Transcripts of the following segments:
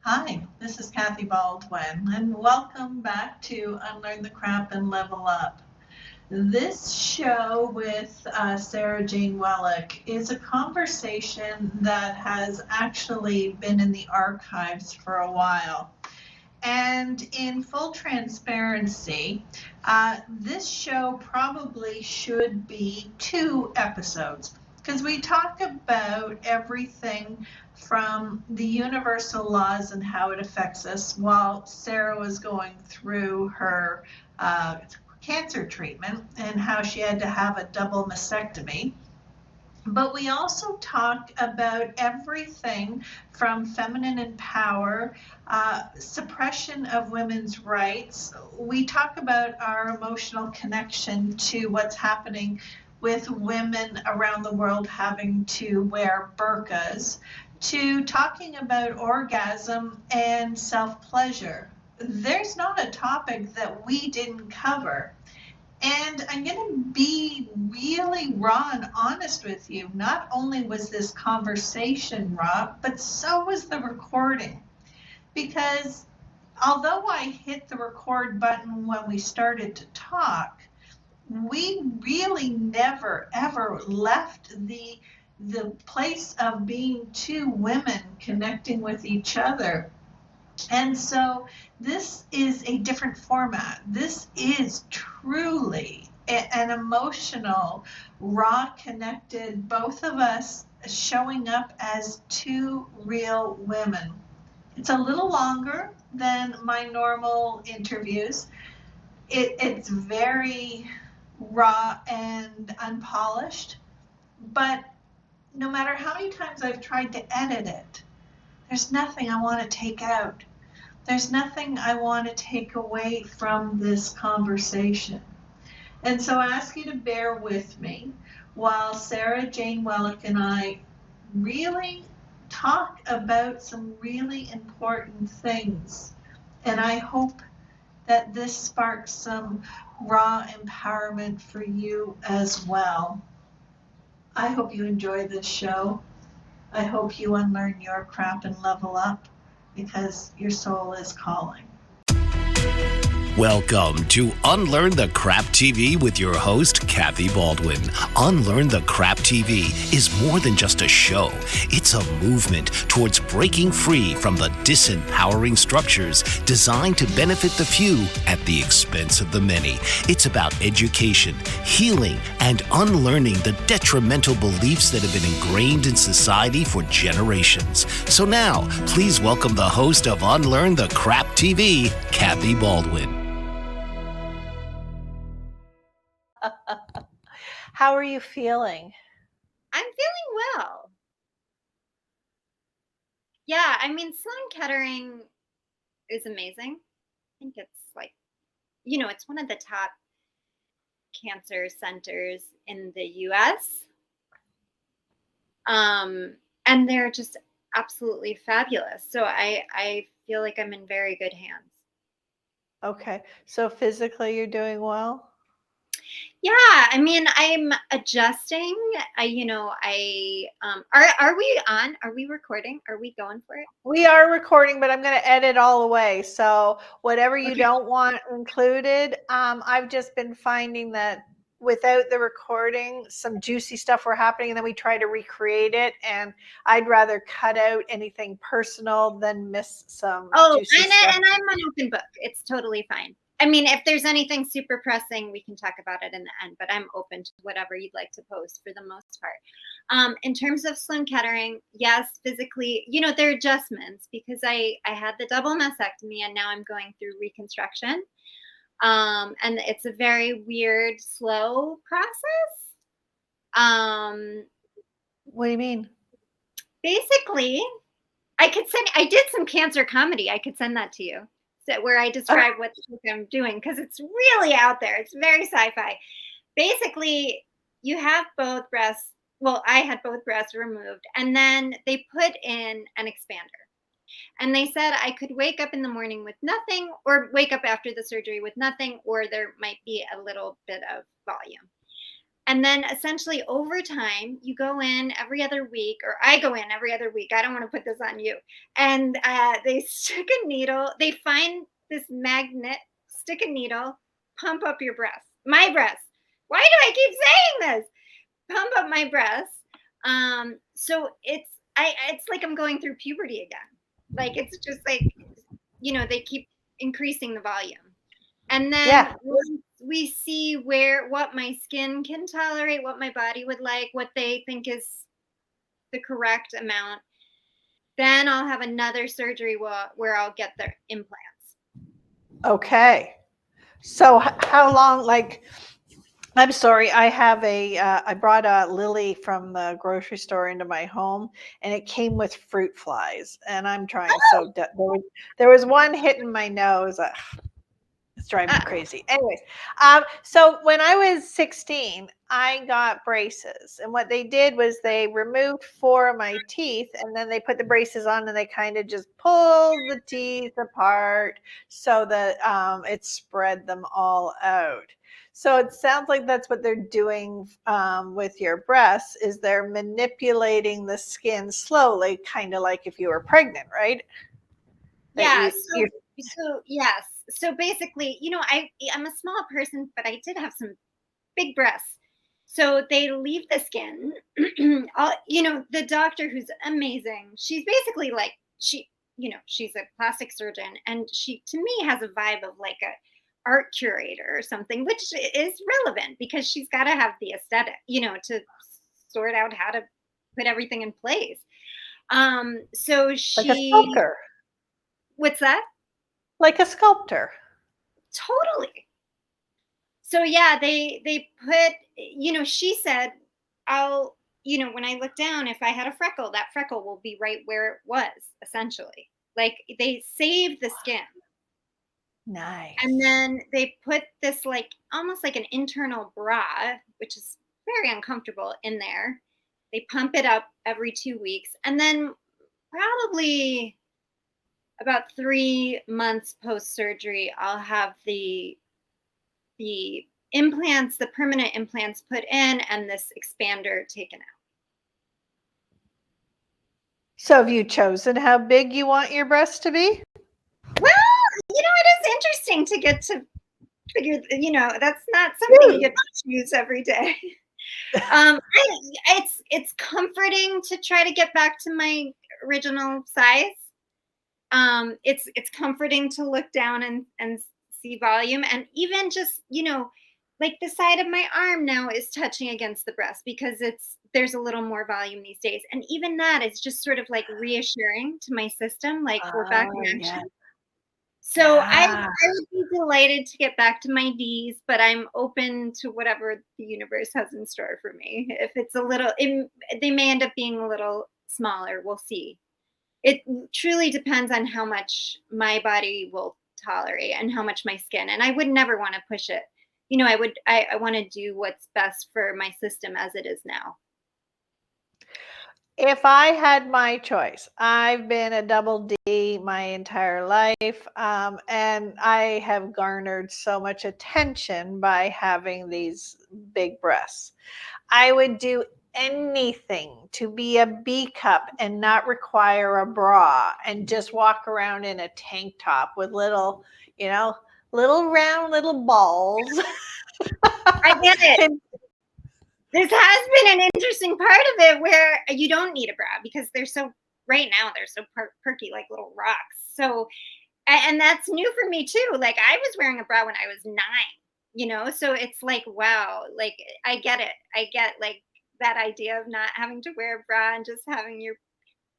Hi, this is Kathy Baldwin, and welcome back to Unlearn the Crap and Level Up. This show with Sarah Jane Wellock is a conversation that has actually been in the archives for a while. And in full transparency, this show probably should be 2 episodes because we talk about everything from the universal laws and how it affects us while Sarah was going through her cancer treatment and how she had to have a double mastectomy. But we also talk about everything from feminine and power, suppression of women's rights. We talk about our emotional connection to what's happening with women around the world having to wear burqas, to talking about orgasm and self pleasure. There's not a topic that we didn't cover. And I'm going to be really raw and honest with you. Not only was this conversation raw, but so was the recording. Because although I hit the record button when we started to talk, we really never ever left the place of being 2 women connecting with each other. And so this is a different format. This is truly an emotional, raw, connected, both of us showing up as 2 real women. It's a little longer than my normal interviews. It's very raw and unpolished, but no matter how many times I've tried to edit it, there's nothing I want to take out. There's nothing I want to take away from this conversation. And so I ask you to bear with me while Sara Jane Wellock and I really talk about some really important things. And I hope that this sparks some raw empowerment for you as well. I hope you enjoy this show. I hope you unlearn your crap and level up because your soul is calling. Welcome to Unlearn the Crap TV with your host, Kathy Baldwin. Unlearn the Crap TV is more than just a show. It's a movement towards breaking free from the disempowering structures designed to benefit the few at the expense of the many. It's about education, healing, and unlearning the detrimental beliefs that have been ingrained in society for generations. So now, please welcome the host of Unlearn the Crap TV, Kathy Baldwin. How are you feeling? I'm feeling well. Yeah, I mean, Sloan Kettering is amazing. I think it's it's one of the top cancer centers in the US. And they're just absolutely fabulous. So I feel like I'm in very good hands. Okay, so physically you're doing well? Yeah, I mean, I'm adjusting. Are we on? Are we recording? Are we going for it? We are recording, but I'm going to edit all away. So whatever you Okay. don't want included, I've just been finding that without the recording, some juicy stuff were happening, and then we try to recreate it. And I'd rather cut out anything personal than miss some juicy stuff. And I'm an open book. It's totally fine. I mean, if there's anything super pressing, we can talk about it in the end, but I'm open to whatever you'd like to post for the most part. In terms of Sloan Kettering, yes, physically, there are adjustments because I had the double mastectomy and now I'm going through reconstruction. And it's a very weird, slow process. What do you mean? Basically, I did some cancer comedy. I could send that to you. So where I describe what I'm doing because it's really out there. It's very sci-fi. Basically, you have both breasts. Well, I had both breasts removed, and then they put in an expander. And they said I could wake up in the morning with nothing, or wake up after the surgery with nothing, or there might be a little bit of volume. And then essentially over time, you go in every other week, or I go in every other week. I don't want to put this on you. And they stick a needle, they find this magnet, stick a needle, pump up your breast, my breast. Why do I keep saying this? Pump up my breast. So it's like I'm going through puberty again. Like it's just like, they keep increasing the volume. And then Yeah. we see what my skin can tolerate, what my body would like, what they think is the correct amount. Then I'll have another surgery where I'll get the implants. Okay. So how long, like, I'm sorry, I brought a lily from the grocery store into my home, and it came with fruit flies, and I'm trying there was one hitting my nose. It's driving me crazy. Anyways, so when I was 16, I got braces, and what they did was they removed 4 of my teeth, and then they put the braces on, and they kind of just pulled the teeth apart so that it spread them all out. So it sounds like that's what they're doing with your breasts, is they're manipulating the skin slowly, kind of like if you were pregnant, right? Yeah. So yes. So basically, I'm a small person, but I did have some big breasts. So they leave the skin. The doctor, who's amazing, she's basically like she's a plastic surgeon, and she, to me, has a vibe of like a art curator or something, which is relevant because she's got to have the aesthetic, to sort out how to put everything in place. So Like a she, sculptor. what's that? Like a sculptor. Totally. So yeah, they put, she said, I'll, when I look down, if I had a freckle, that freckle will be right where it was, essentially. Like they save the skin. Nice. And then they put this like almost like an internal bra, which is very uncomfortable, in there. They pump it up every 2 weeks. And then probably about 3 months post surgery, I'll have the implants, the permanent implants put in, and this expander taken out. So have you chosen how big you want your breasts to be? Well, it is interesting to get to figure, that's not something you get to choose every day. It's comforting to try to get back to my original size. It's comforting to look down and see volume, and even just, like the side of my arm now is touching against the breast because there's a little more volume these days. And even that is just sort of like reassuring to my system, like we're back in action. Yeah. So I Yeah. would be delighted to get back to my D's, but I'm open to whatever the universe has in store for me. If it's they may end up being a little smaller. We'll see. It truly depends on how much my body will tolerate and how much my skin. And I would never want to push it. I want to do what's best for my system as it is now. If I had my choice, I've been a double D my entire life, and I have garnered so much attention by having these big breasts. I would do anything to be a B cup and not require a bra and just walk around in a tank top with little round little balls. I get it. This has been an interesting part of it where you don't need a bra because right now they're so perky, like little rocks. So, and that's new for me too. Like I was wearing a bra when I was 9, so it's like, wow, like I get it. I get like that idea of not having to wear a bra and just having your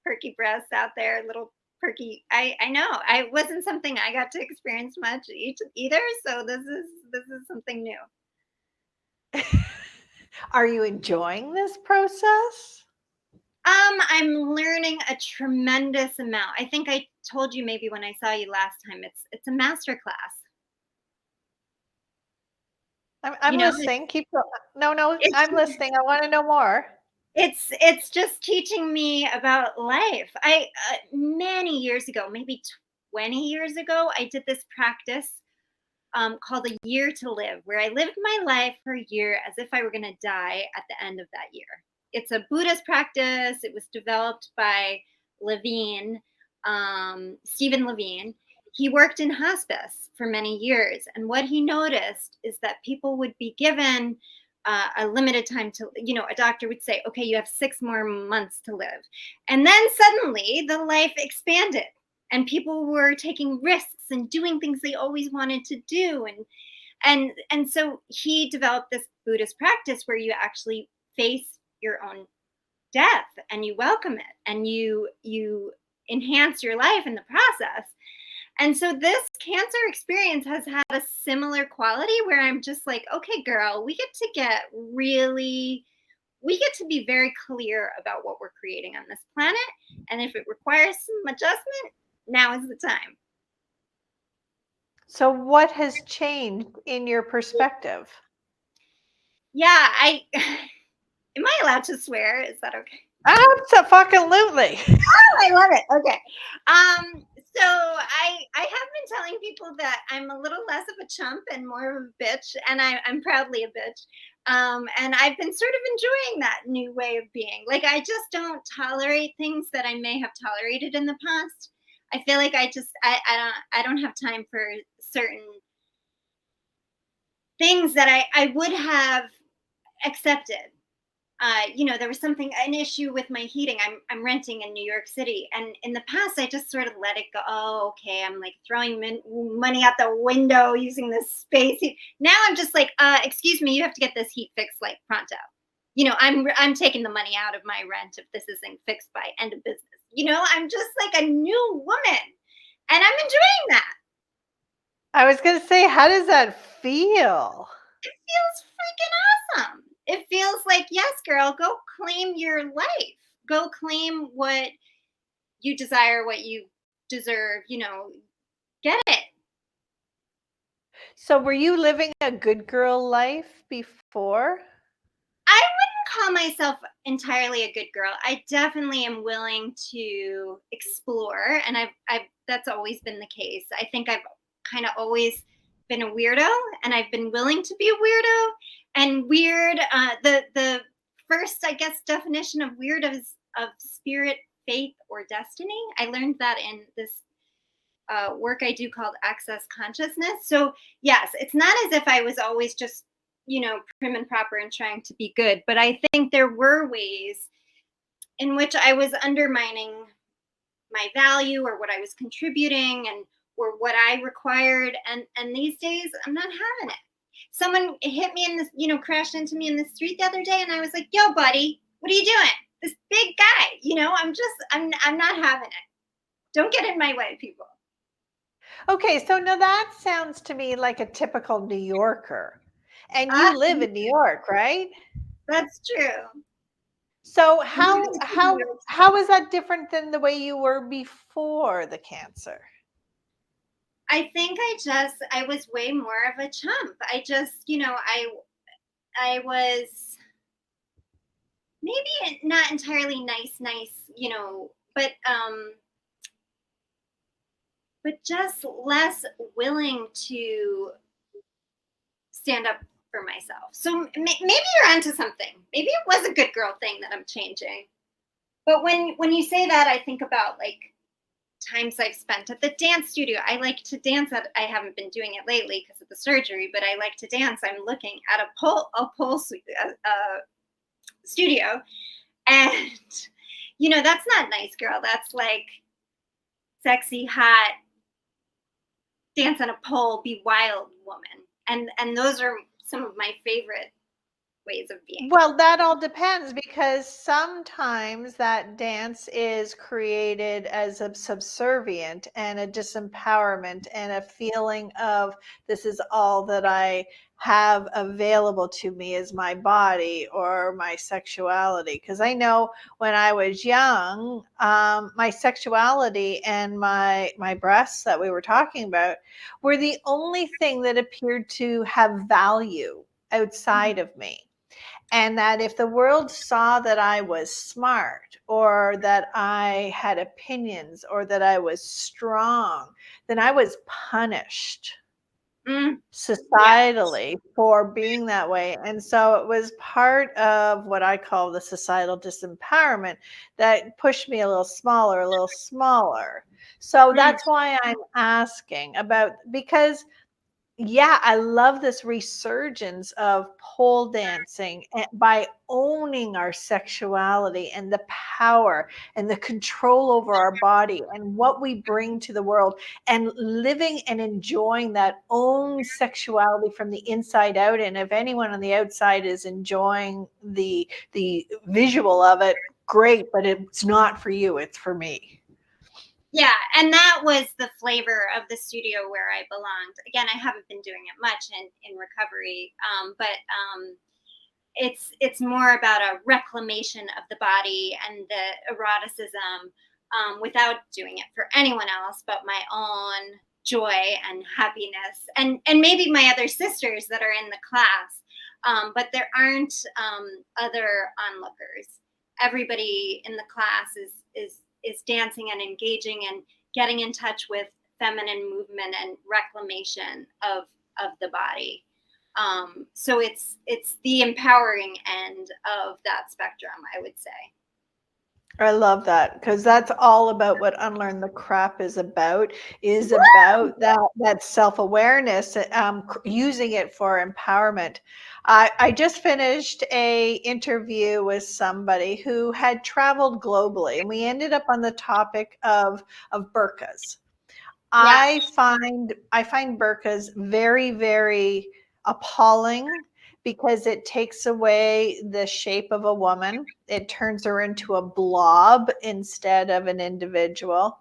perky breasts out there, little perky. I know I wasn't something I got to experience much either. So this is something new. Are you enjoying this process? I'm learning a tremendous amount. I think I told you maybe when I saw you last time. It's a master class. I'm listening. Keep going. No, I'm listening. I want to know more. It's just teaching me about life. I many years ago, maybe 20 years ago, I did this practice called A Year to Live, where I lived my life for a year as if I were going to die at the end of that year. It's a Buddhist practice. It was developed by Levine, Stephen Levine. He worked in hospice for many years. And what he noticed is that people would be given a limited time to, a doctor would say, okay, you have 6 more months to live. And then suddenly the life expanded and people were taking risks and doing things they always wanted to do. And so he developed this Buddhist practice where you actually face your own death and you welcome it and you enhance your life in the process. And so this cancer experience has had a similar quality where I'm just like, okay, girl, we get to be very clear about what we're creating on this planet. And if it requires some adjustment, now is the time. So what has changed in your perspective? Yeah, am I allowed to swear? Is that okay? Absolutely. Oh, I love it. Okay. So I have been telling people that I'm a little less of a chump and more of a bitch, and I'm proudly a bitch. And I've been sort of enjoying that new way of being. Like I just don't tolerate things that I may have tolerated in the past. I feel like I don't have time for certain things that I would have accepted. There was an issue with my heating. I'm renting in New York City, and in the past, I just sort of let it go. Oh, okay, I'm like throwing money out the window using this space. Now I'm just like, excuse me, you have to get this heat fixed like pronto. I'm taking the money out of my rent if this isn't fixed by end of business. I'm just like a new woman, and I'm enjoying that. I was going to say, how does that feel? It feels freaking awesome. It feels like, yes, girl, go claim your life. Go claim what you desire, what you deserve, get it. So were you living a good girl life before? I wouldn't call myself entirely a good girl. I definitely am willing to explore, and I've that's always been the case. I think I've kind of always been a weirdo, and I've been willing to be a weirdo. And weird, the first, I guess, definition of weird is of spirit, faith, or destiny. I learned that in this work I do called Access Consciousness. So yes, it's not as if I was always just, prim and proper and trying to be good, but I think there were ways in which I was undermining my value or what I was contributing or what I required. And these days I'm not having it. Someone hit me in this, crashed into me in the street the other day, and I was like, yo, buddy, what are you doing? This big guy, I'm not having it. Don't get in my way, people. Okay, so now that sounds to me like a typical New Yorker. And you live in New York, right? That's true. So how is that different than the way you were before the cancer? I think I was way more of a chump. I just, I was maybe not entirely nice, but just less willing to stand up for myself. So maybe you're onto something. Maybe it was a good girl thing that I'm changing. But when you say that, I think about like times I've spent at the dance studio. I like to dance. I haven't been doing it lately because of the surgery, but I like to dance. I'm looking at a pole studio, and that's not nice, girl. That's like sexy, hot, dance on a pole, be wild woman. And those are some of my favorite ways of being. Well, that all depends, because sometimes that dance is created as a subservient and a disempowerment and a feeling of this is all that I have available to me is my body or my sexuality. Because I know when I was young, my sexuality and my breasts that we were talking about were the only thing that appeared to have value outside of me. And that if the world saw that I was smart or that I had opinions or that I was strong, then I was punished. societally for being that way. And so it was part of what I call the societal disempowerment that pushed me a little smaller. So that's why I'm asking about, because yeah, I love this resurgence of pole dancing by owning our sexuality and the power and the control over our body and what we bring to the world, and living and enjoying that own sexuality from the inside out. And if anyone on the outside is enjoying the visual of it, great, but it's not for you, it's for me. Yeah, and that was the flavor of the studio where I belonged. Again, I haven't been doing it much in recovery, but it's more about a reclamation of the body and the eroticism, without doing it for anyone else but my own joy and happiness, and maybe my other sisters that are in the class, but there aren't other onlookers. Everybody in the class is dancing and engaging and getting in touch with feminine movement and reclamation of the body. So it's the empowering end of that spectrum, I would say. I love that, because that's all about what Unlearn the Crap is about that self-awareness, using it for empowerment. I just finished a interview with somebody who had traveled globally, and we ended up on the topic of burqas. I find burqas very, very appalling, because it takes away the shape of a woman. It turns her into a blob instead of an individual.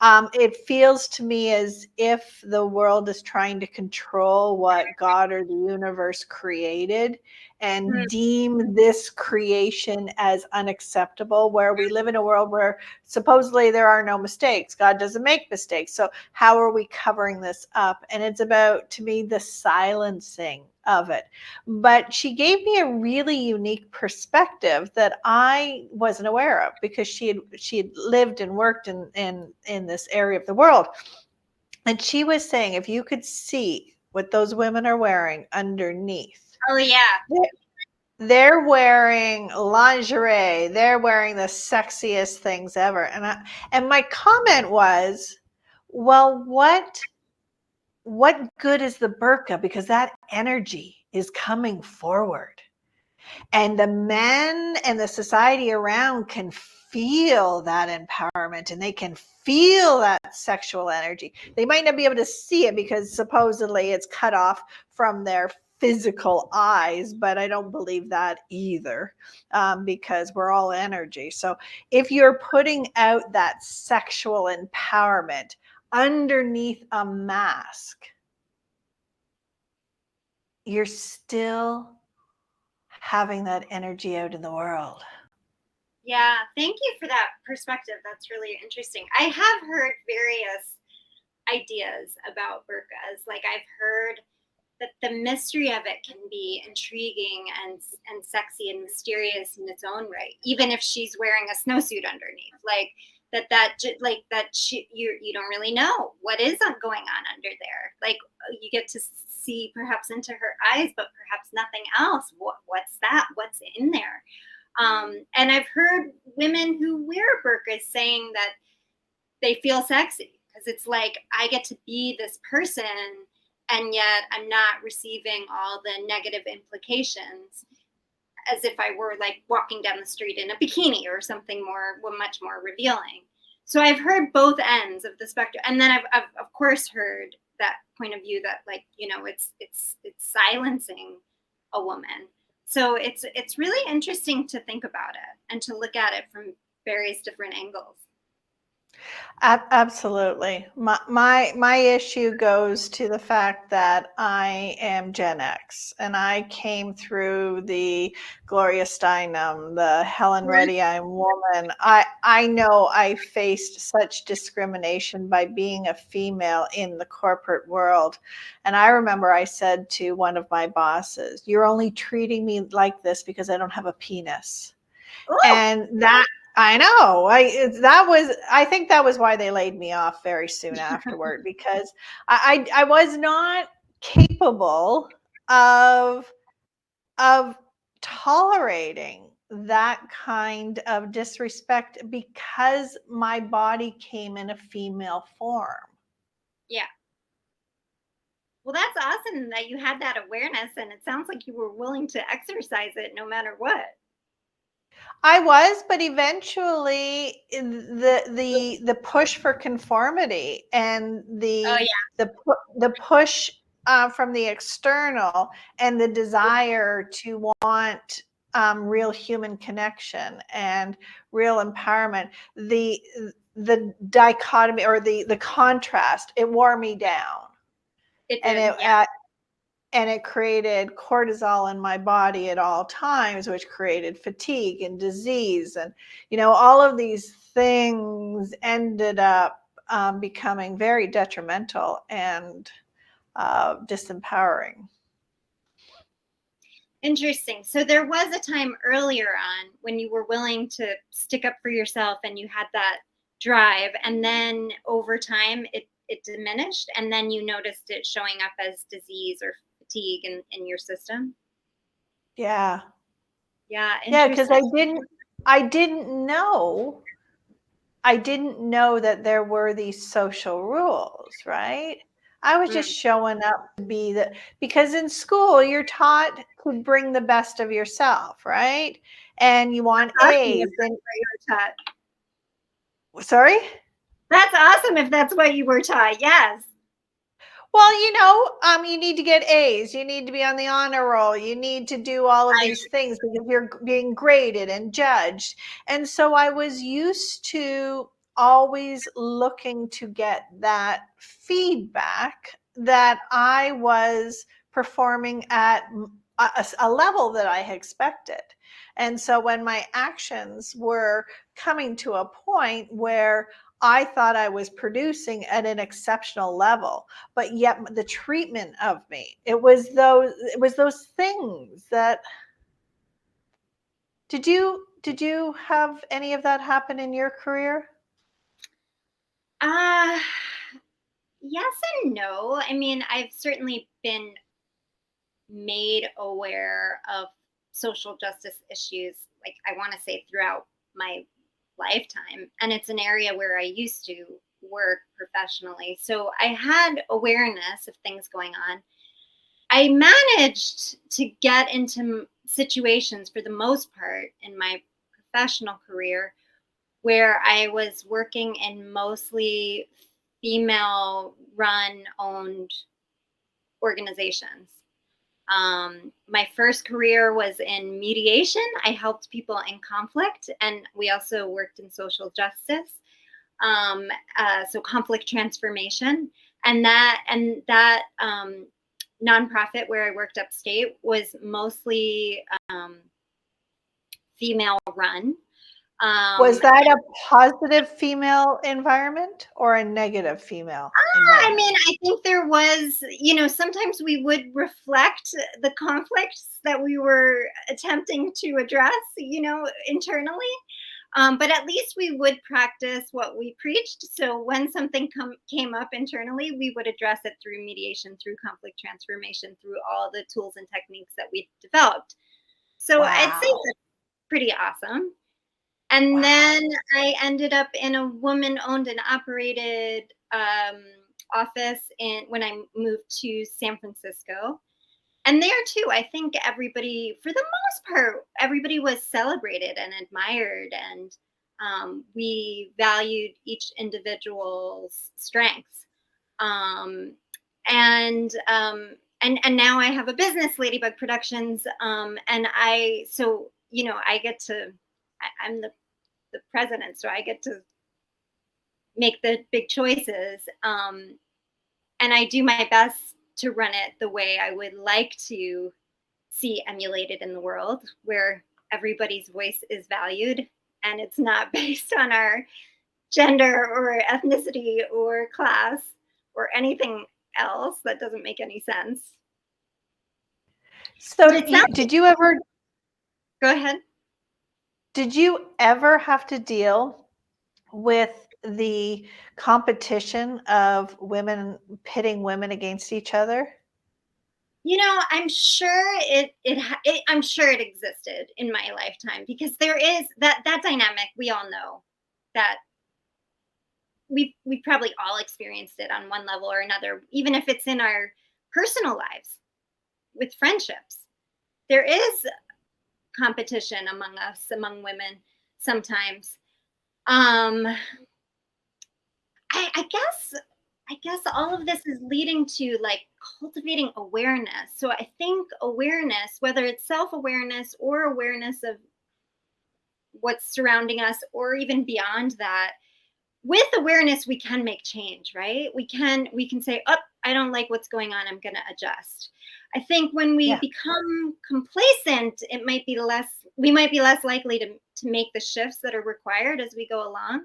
It feels to me as if the world is trying to control what God or the universe created, and deem this creation as unacceptable, where we live in a world where supposedly there are no mistakes. God doesn't make mistakes. So how are we covering this up? And it's about, to me, the silencing of it. But she gave me a really unique perspective that I wasn't aware of, because she had lived and worked in this area of the world. And she was saying, if you could see what those women are wearing underneath. Oh yeah. They're wearing lingerie. They're wearing the sexiest things ever. And my comment was, well, what good is the burqa? Because that energy is coming forward. And the men and the society around can feel that empowerment, and they can feel that sexual energy. They might not be able to see it because supposedly it's cut off from their physical eyes, but I don't believe that either, because we're all energy. So if you're putting out that sexual empowerment underneath a mask, you're still having that energy out in the world. Yeah, thank you for that perspective. That's really interesting. I have heard various ideas about burqas. Like, I've heard that the mystery of it can be intriguing and sexy and mysterious in its own right, even if she's wearing a snowsuit underneath. Like you don't really know what is going on under there. Like, you get to see perhaps into her eyes, but perhaps nothing else. What's that? What's in there? And I've heard women who wear burqas saying that they feel sexy, because it's like, I get to be this person, and yet I'm not receiving all the negative implications, as if I were like walking down the street in a bikini or something much more revealing. So I've heard both ends of the spectrum, and then I've of course heard that point of view that, like, it's silencing a woman. So it's really interesting to think about it and to look at it from various different angles. Absolutely. My issue goes to the fact that I am Gen X, and I came through the Gloria Steinem, the Helen Reddy I'm woman. I know I faced such discrimination by being a female in the corporate world. And I remember I said to one of my bosses, "You're only treating me like this because I don't have a penis." Ooh. And that, I know. I think that was why they laid me off very soon afterward, because I was not capable of tolerating that kind of disrespect because my body came in a female form. Yeah. Well, that's awesome that you had that awareness, and it sounds like you were willing to exercise it no matter what. I was, but eventually the push for conformity and Oh yeah. the push from the external and the desire to want real human connection and real empowerment, the dichotomy or the contrast, it wore me down, It and did. Yeah. it created cortisol in my body at all times, which created fatigue and disease. And, all of these things ended up becoming very detrimental and disempowering. Interesting. So there was a time earlier on when you were willing to stick up for yourself and you had that drive, and then over time it diminished, and then you noticed it showing up as disease or fatigue in your system. Yeah. Yeah, Yeah, because interesting. I didn't know. I didn't know that there were these social rules, right? I was just Mm. showing up to be the, because in school you're taught to bring the best of yourself, right? And you want Awesome if A's. that's And what you were taught. sorry? That's awesome if that's what you were taught. Yes. Well, you need to get A's. You need to be on the honor roll. You need to do all of I these things because you're being graded and judged. And so I was used to always looking to get that feedback that I was performing at a level that I had expected. And so when my actions were coming to a point where I thought I was producing at an exceptional level, but yet the treatment of me, it was those things that, did you have any of that happen in your career? uh yes and no. I mean, I've certainly been made aware of social justice issues, like I want to say throughout my lifetime. And it's an area where I used to work professionally. So I had awareness of things going on. I managed to get into situations for the most part in my professional career where I was working in mostly female run owned organizations. My first career was in mediation. I helped people in conflict, and we also worked in social justice. Um, so conflict transformation, and that nonprofit where I worked upstate was mostly female run. Was that a positive female environment or a negative female I environment? mean, I think there was, sometimes we would reflect the conflicts that we were attempting to address, internally. But at least we would practice what we preached. So when something came up internally, we would address it through mediation, through conflict transformation, through all the tools and techniques that we developed. So I'd say Wow. that's pretty awesome. And Wow. then I ended up in a woman-owned and operated office when I moved to San Francisco. And there too, I think everybody, for the most part, everybody was celebrated and admired, and we valued each individual's strengths. Um, and now I have a business, Ladybug Productions, and I get to, I'm the president, so I get to make the big choices. And I do my best to run it the way I would like to see emulated in the world, where everybody's voice is valued and it's not based on our gender or ethnicity or class or anything else that doesn't make any sense. But So it sounds like, go ahead. did you ever have to deal with the competition of women pitting women against each other? I'm sure I'm sure it existed in my lifetime, because there is that dynamic. We all know that we probably all experienced it on one level or another, even if it's in our personal lives with friendships. There is competition among us, among women, sometimes. Um, I guess all of this is leading to like cultivating awareness. So I think awareness, whether it's self-awareness or awareness of what's surrounding us, or even beyond that, with awareness we can make change, right? We can say, oh, I don't like what's going on, I'm going to adjust. I think when we Yeah. become complacent, we might be less likely to make the shifts that are required as we go along.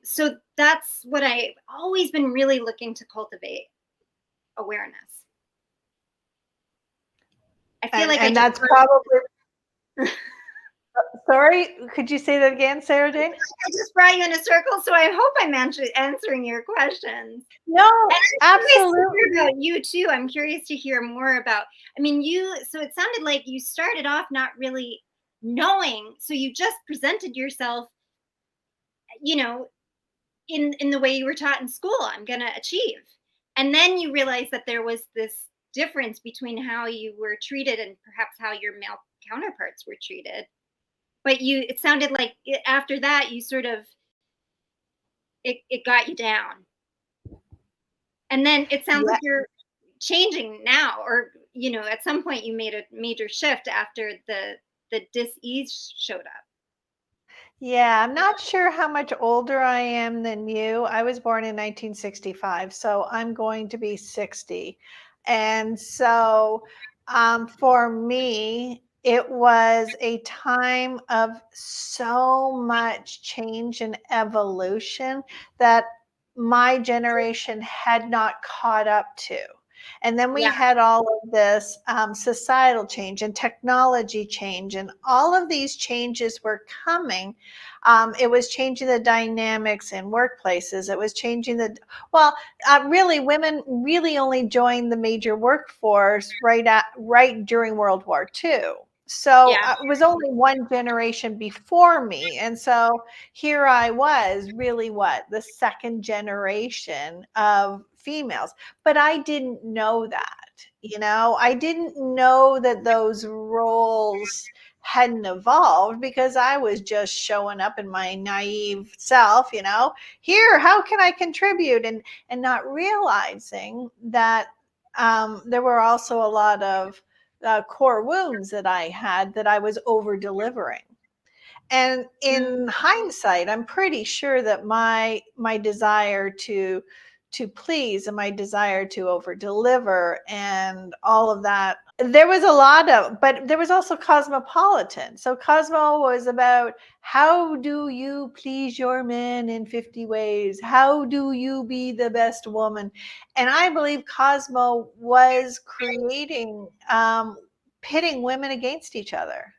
So that's what I've always been really looking to cultivate: awareness. I feel like I And just that's probably, sorry, could you say that again, Sarah Jane? I just brought you in a circle, so I hope I'm answering your questions. No, And I'm curious to absolutely. hear about you too. I'm curious to hear more about. I mean, so it sounded like you started off not really knowing, so you just presented yourself, you know, in the way you were taught in school. I'm going to achieve, and then you realized that there was this difference between how you were treated and perhaps how your male counterparts were treated. But it sounded like after that, you sort of it got you down. And then it sounds Yeah. like you're changing now, or at some point you made a major shift after the dis-ease showed up. Yeah, I'm not sure how much older I am than you. I was born in 1965, so I'm going to be 60. And so for me, it was a time of so much change and evolution that my generation had not caught up to. And then we Yeah. had all of this societal change and technology change, and all of these changes were coming. It was changing the dynamics in workplaces. It was changing really, women really only joined the major workforce right during World War II. So Yeah. it was only one generation before me. And so here I was, really, the second generation of females. But I didn't know that, I didn't know that those roles hadn't evolved, because I was just showing up in my naive self, here, how can I contribute? And not realizing that there were also a lot of core wounds that I had, that I was over delivering. And in Mm. hindsight, I'm pretty sure that my desire to please and my desire to over deliver and all of that, there was a lot of, but there was also cosmopolitan. So Cosmo was about, how do you please your man in 50 ways? How do you be the best woman? And I believe Cosmo was creating, pitting women against each other.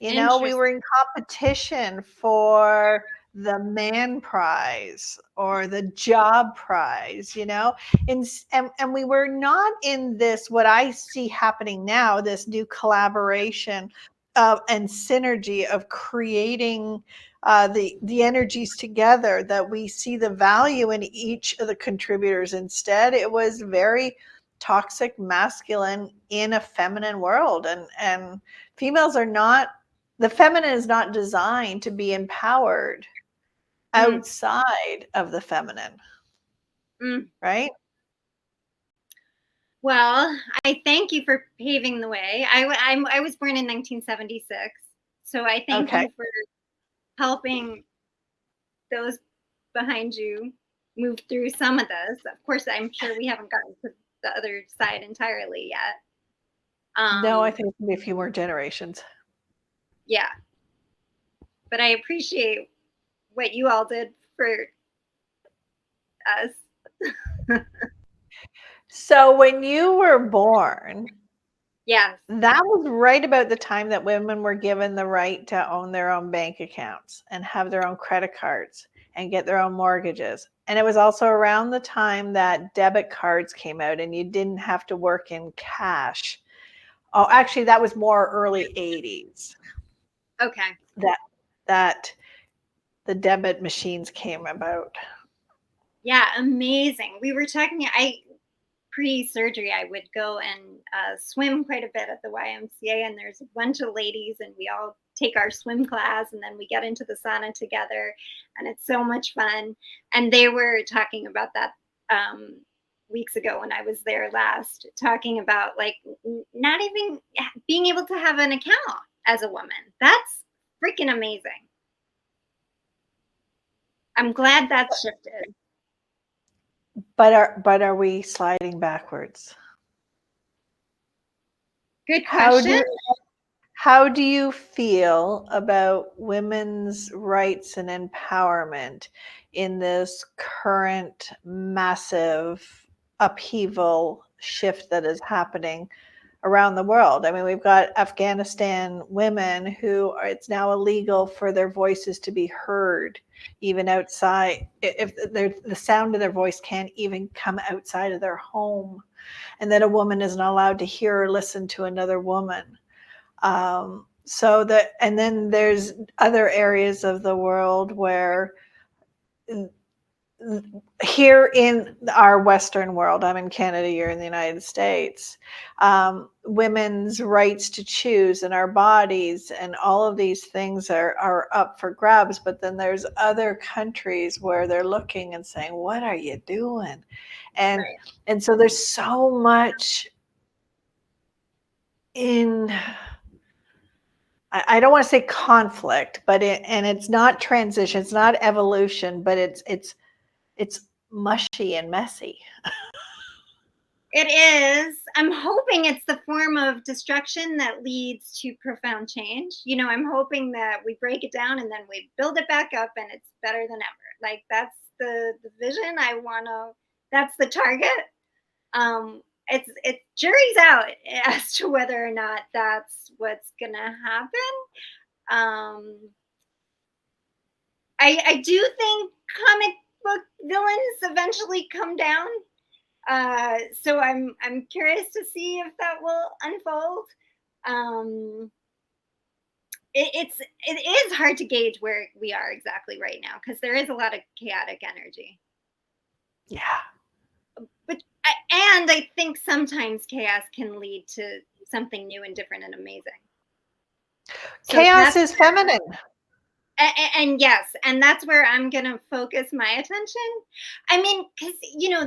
We Interesting. were in competition for the man prize or the job prize, and we were not in this, what I see happening now, this new collaboration and synergy of creating the energies together, that we see the value in each of the contributors. Instead, it was very toxic masculine in a feminine world, and females are not, the feminine is not designed to be empowered Mm. outside of the feminine, Mm. right? Well, I thank you for paving the way. I was born in 1976, so I thank Okay. you for helping those behind you move through some of this. Of course, I'm sure we haven't gotten to the other side entirely yet. No, I think it's gonna be a few more generations. Yeah, but I appreciate what you all did for us. So when you were born, Yes. that was right about the time that women were given the right to own their own bank accounts and have their own credit cards and get their own mortgages. And it was also around the time that debit cards came out and you didn't have to work in cash. Oh, actually, that was more early 80s. Okay. That the debit machines came about. Yeah, amazing. We were talking, pre-surgery, I would go and swim quite a bit at the YMCA, and there's a bunch of ladies, and we all take our swim class, and then we get into the sauna together, and it's so much fun. And they were talking about that weeks ago when I was there last, talking about like not even being able to have an account as a woman. That's freaking amazing. I'm glad that's shifted. But are we sliding backwards? Good question. How do you feel about women's rights and empowerment in this current massive upheaval shift that is happening around the world? I mean, we've got Afghanistan women who it's now illegal for their voices to be heard, even outside. If the sound of their voice can't even come outside of their home, and that a woman isn't allowed to hear or listen to another woman. And then there's other areas of the world where here in our Western world, I'm in Canada, you're in the United States, women's rights to choose and our bodies and all of these things are up for grabs. But then there's other countries where they're looking and saying, what are you doing? And so there's so much in, I don't want to say conflict, but it's not transition, it's not evolution, but it's mushy and messy. It is. I'm hoping it's the form of destruction that leads to profound change. I'm hoping that we break it down and then we build it back up and it's better than ever. Like that's the vision I want to, that's the target. It's jury's out as to whether or not that's what's gonna happen. I do think comic book villains eventually come down. So I'm curious to see if that will unfold. It is hard to gauge where we are exactly right now because there is a lot of chaotic energy. Yeah. But I think sometimes chaos can lead to something new and different and amazing. So chaos is feminine. And yes, and that's where I'm going to focus my attention. I mean, because,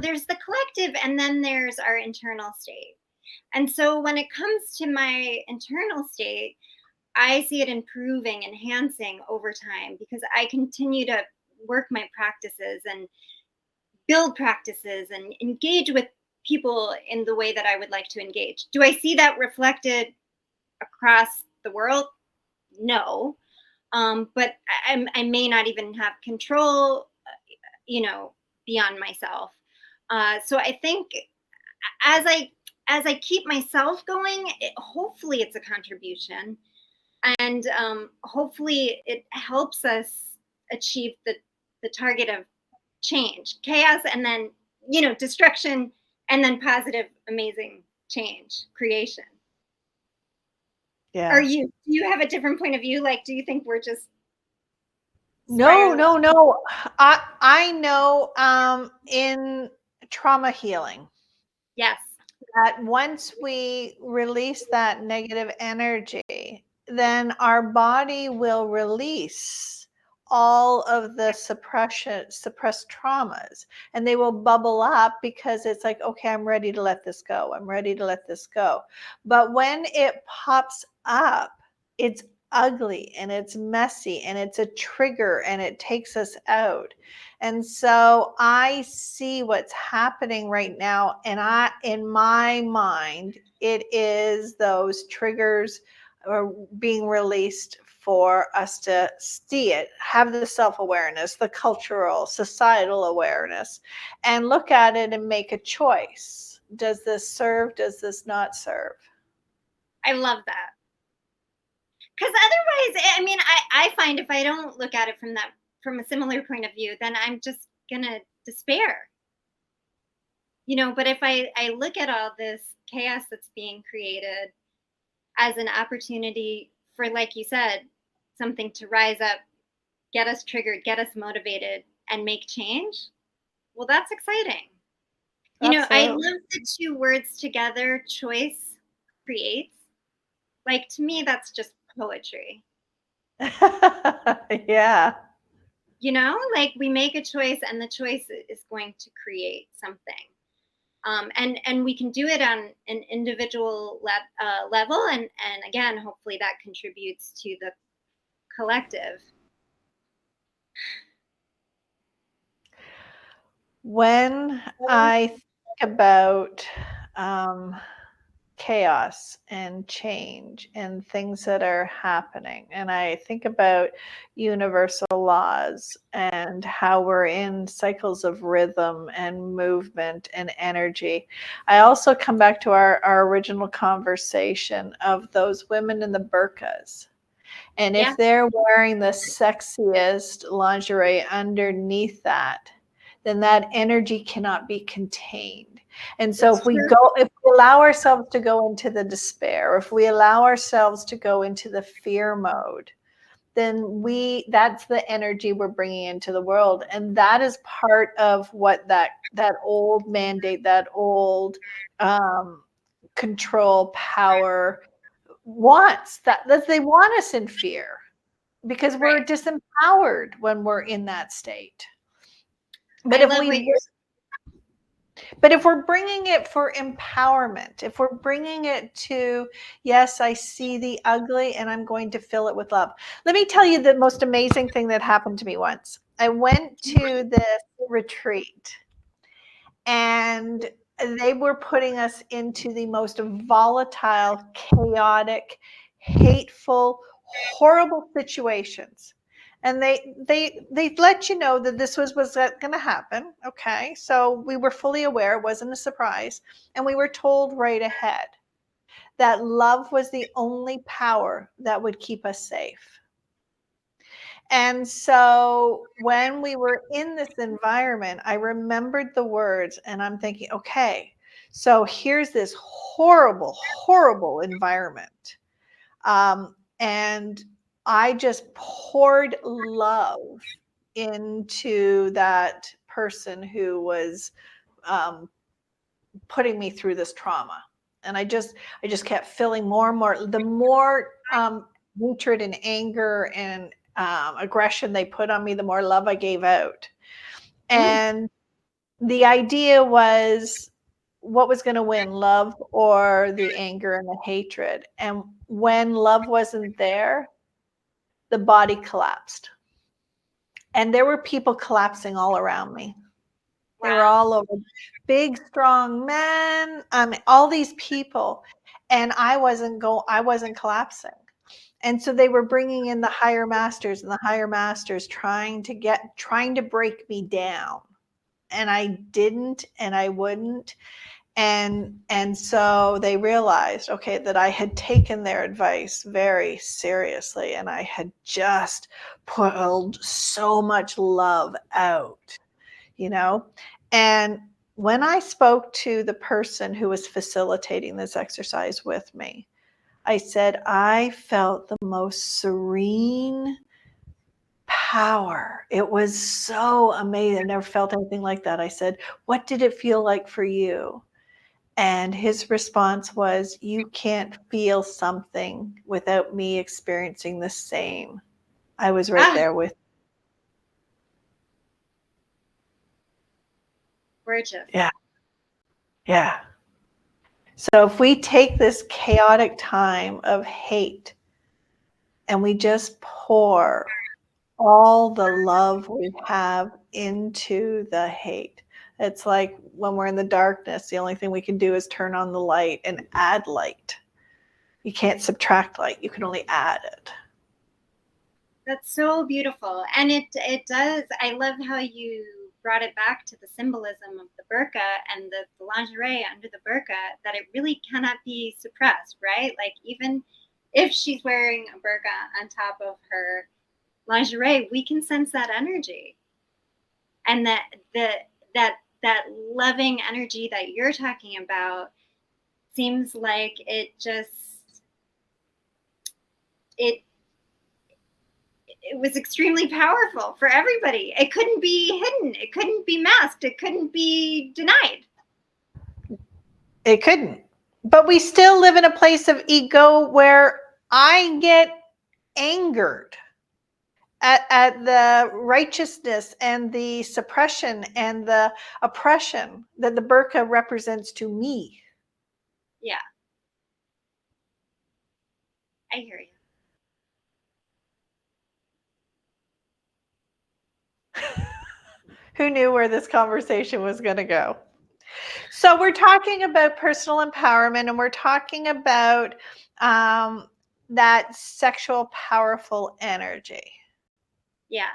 there's the collective and then there's our internal state. And so when it comes to my internal state, I see it improving, enhancing over time because I continue to work my practices and build practices and engage with people in the way that I would like to engage. Do I see that reflected across the world? No. But I may not even have control, beyond myself. So I think as I keep myself going, hopefully it's a contribution, and hopefully it helps us achieve the target of change, chaos, and then destruction, and then positive, amazing change, creation. Yeah. Do you have a different point of view? Like, do you think we're just No. I know in trauma healing. Yes. That once we release that negative energy, then our body will release all of the suppressed traumas, and they will bubble up because it's like, okay, I'm ready to let this go. I'm ready to let this go. But when it pops up, it's ugly and it's messy and it's a trigger and it takes us out. And so I see what's happening right now, and in my mind, it is those triggers are being released for us to see it, have the self-awareness, the cultural, societal awareness, and look at it and make a choice. Does this serve? Does this not serve? I love that. Because otherwise, I mean, I find if I don't look at it from that from a similar point of view, then I'm just gonna despair. But if I look at all this chaos that's being created as an opportunity for, like you said, something to rise up, get us triggered, get us motivated, and make change, well, that's exciting. I Absolutely. love the two words together, choice creates. Like, to me, that's just poetry. Yeah. Like, we make a choice and the choice is going to create something. And we can do it on an individual level. And again, hopefully that contributes to the collective. When I think about chaos and change and things that are happening, and I think about universal laws and how we're in cycles of rhythm and movement and energy, I also come back to our original conversation of those women in the burqas. And Yeah. if they're wearing the sexiest lingerie underneath that, then that energy cannot be contained. And so That's if we true. allow ourselves to go into the despair, if we allow ourselves to go into the fear mode, then that's the energy we're bringing into the world. And that is part of what that old mandate, that old control power wants, that they want us in fear, because we're Right. disempowered when we're in that state. But I if love what we you're but if we're bringing it for empowerment, if we're bringing it to, yes, I see the ugly and I'm going to fill it with love. Let me tell you the most amazing thing that happened to me once. I went to this retreat, and they were putting us into the most volatile, chaotic, hateful, horrible situations. And they let you know that this was going to happen. Okay, so we were fully aware; it wasn't a surprise, and we were told right ahead that love was the only power that would keep us safe. And so when we were in this environment, I remembered the words, and I'm thinking, okay, so here's this horrible, horrible environment. And I just poured love into that person who was putting me through this trauma. And I just kept feeling more and more. The more hatred and anger and aggression they put on me, the more love I gave out. And the idea was, what was going to win, love or the anger and the hatred? And when love wasn't there, the body collapsed. And there were people collapsing all around me. They were wow. all over, big, strong men, all these people. And I wasn't collapsing. And so they were bringing in the higher masters, and the higher masters trying to break me down. And I didn't, and I wouldn't. And so they realized, okay, that I had taken their advice very seriously, and I had just pulled so much love out, you know? And when I spoke to the person who was facilitating this exercise with me, I said, I felt the most serene power. It was so amazing. I never felt anything like that. I said, what did it feel like for you? And his response was, you can't feel something without me experiencing the same. I was right there with. Gorgeous. Yeah. Yeah. So if we take this chaotic time of hate and we just pour all the love we have into the hate, it's like when we're in the darkness, the only thing we can do is turn on the light and add light. You can't subtract light, you can only add it. That's so beautiful. And it does. I love how you brought it back to the symbolism of the burqa and the lingerie under the burqa, that it really cannot be suppressed, right? Like, even if she's wearing a burqa on top of her lingerie, we can sense that energy. And that loving energy that you're talking about seems like it was extremely powerful for everybody. It couldn't be hidden. It couldn't be masked. It couldn't be denied. It couldn't. But we still live in a place of ego where I get angered at the righteousness and the suppression and the oppression that the burqa represents to me. Yeah. I hear you. Who knew where this conversation was going to go? So we're talking about personal empowerment, and we're talking about that sexual powerful energy. Yeah.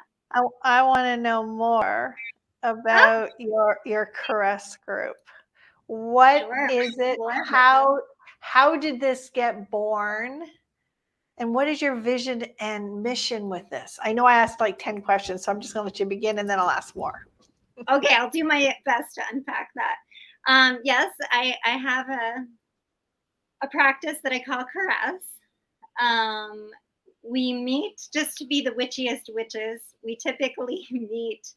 I want to know more about your caress group. What is it? How did this get born? And what is your vision and mission with this? I know I asked like 10 questions, so I'm just going to let you begin and then I'll ask more. Okay, I'll do my best to unpack that. Yes, I have a practice that I call caress. We meet just to be the witchiest witches. We typically meet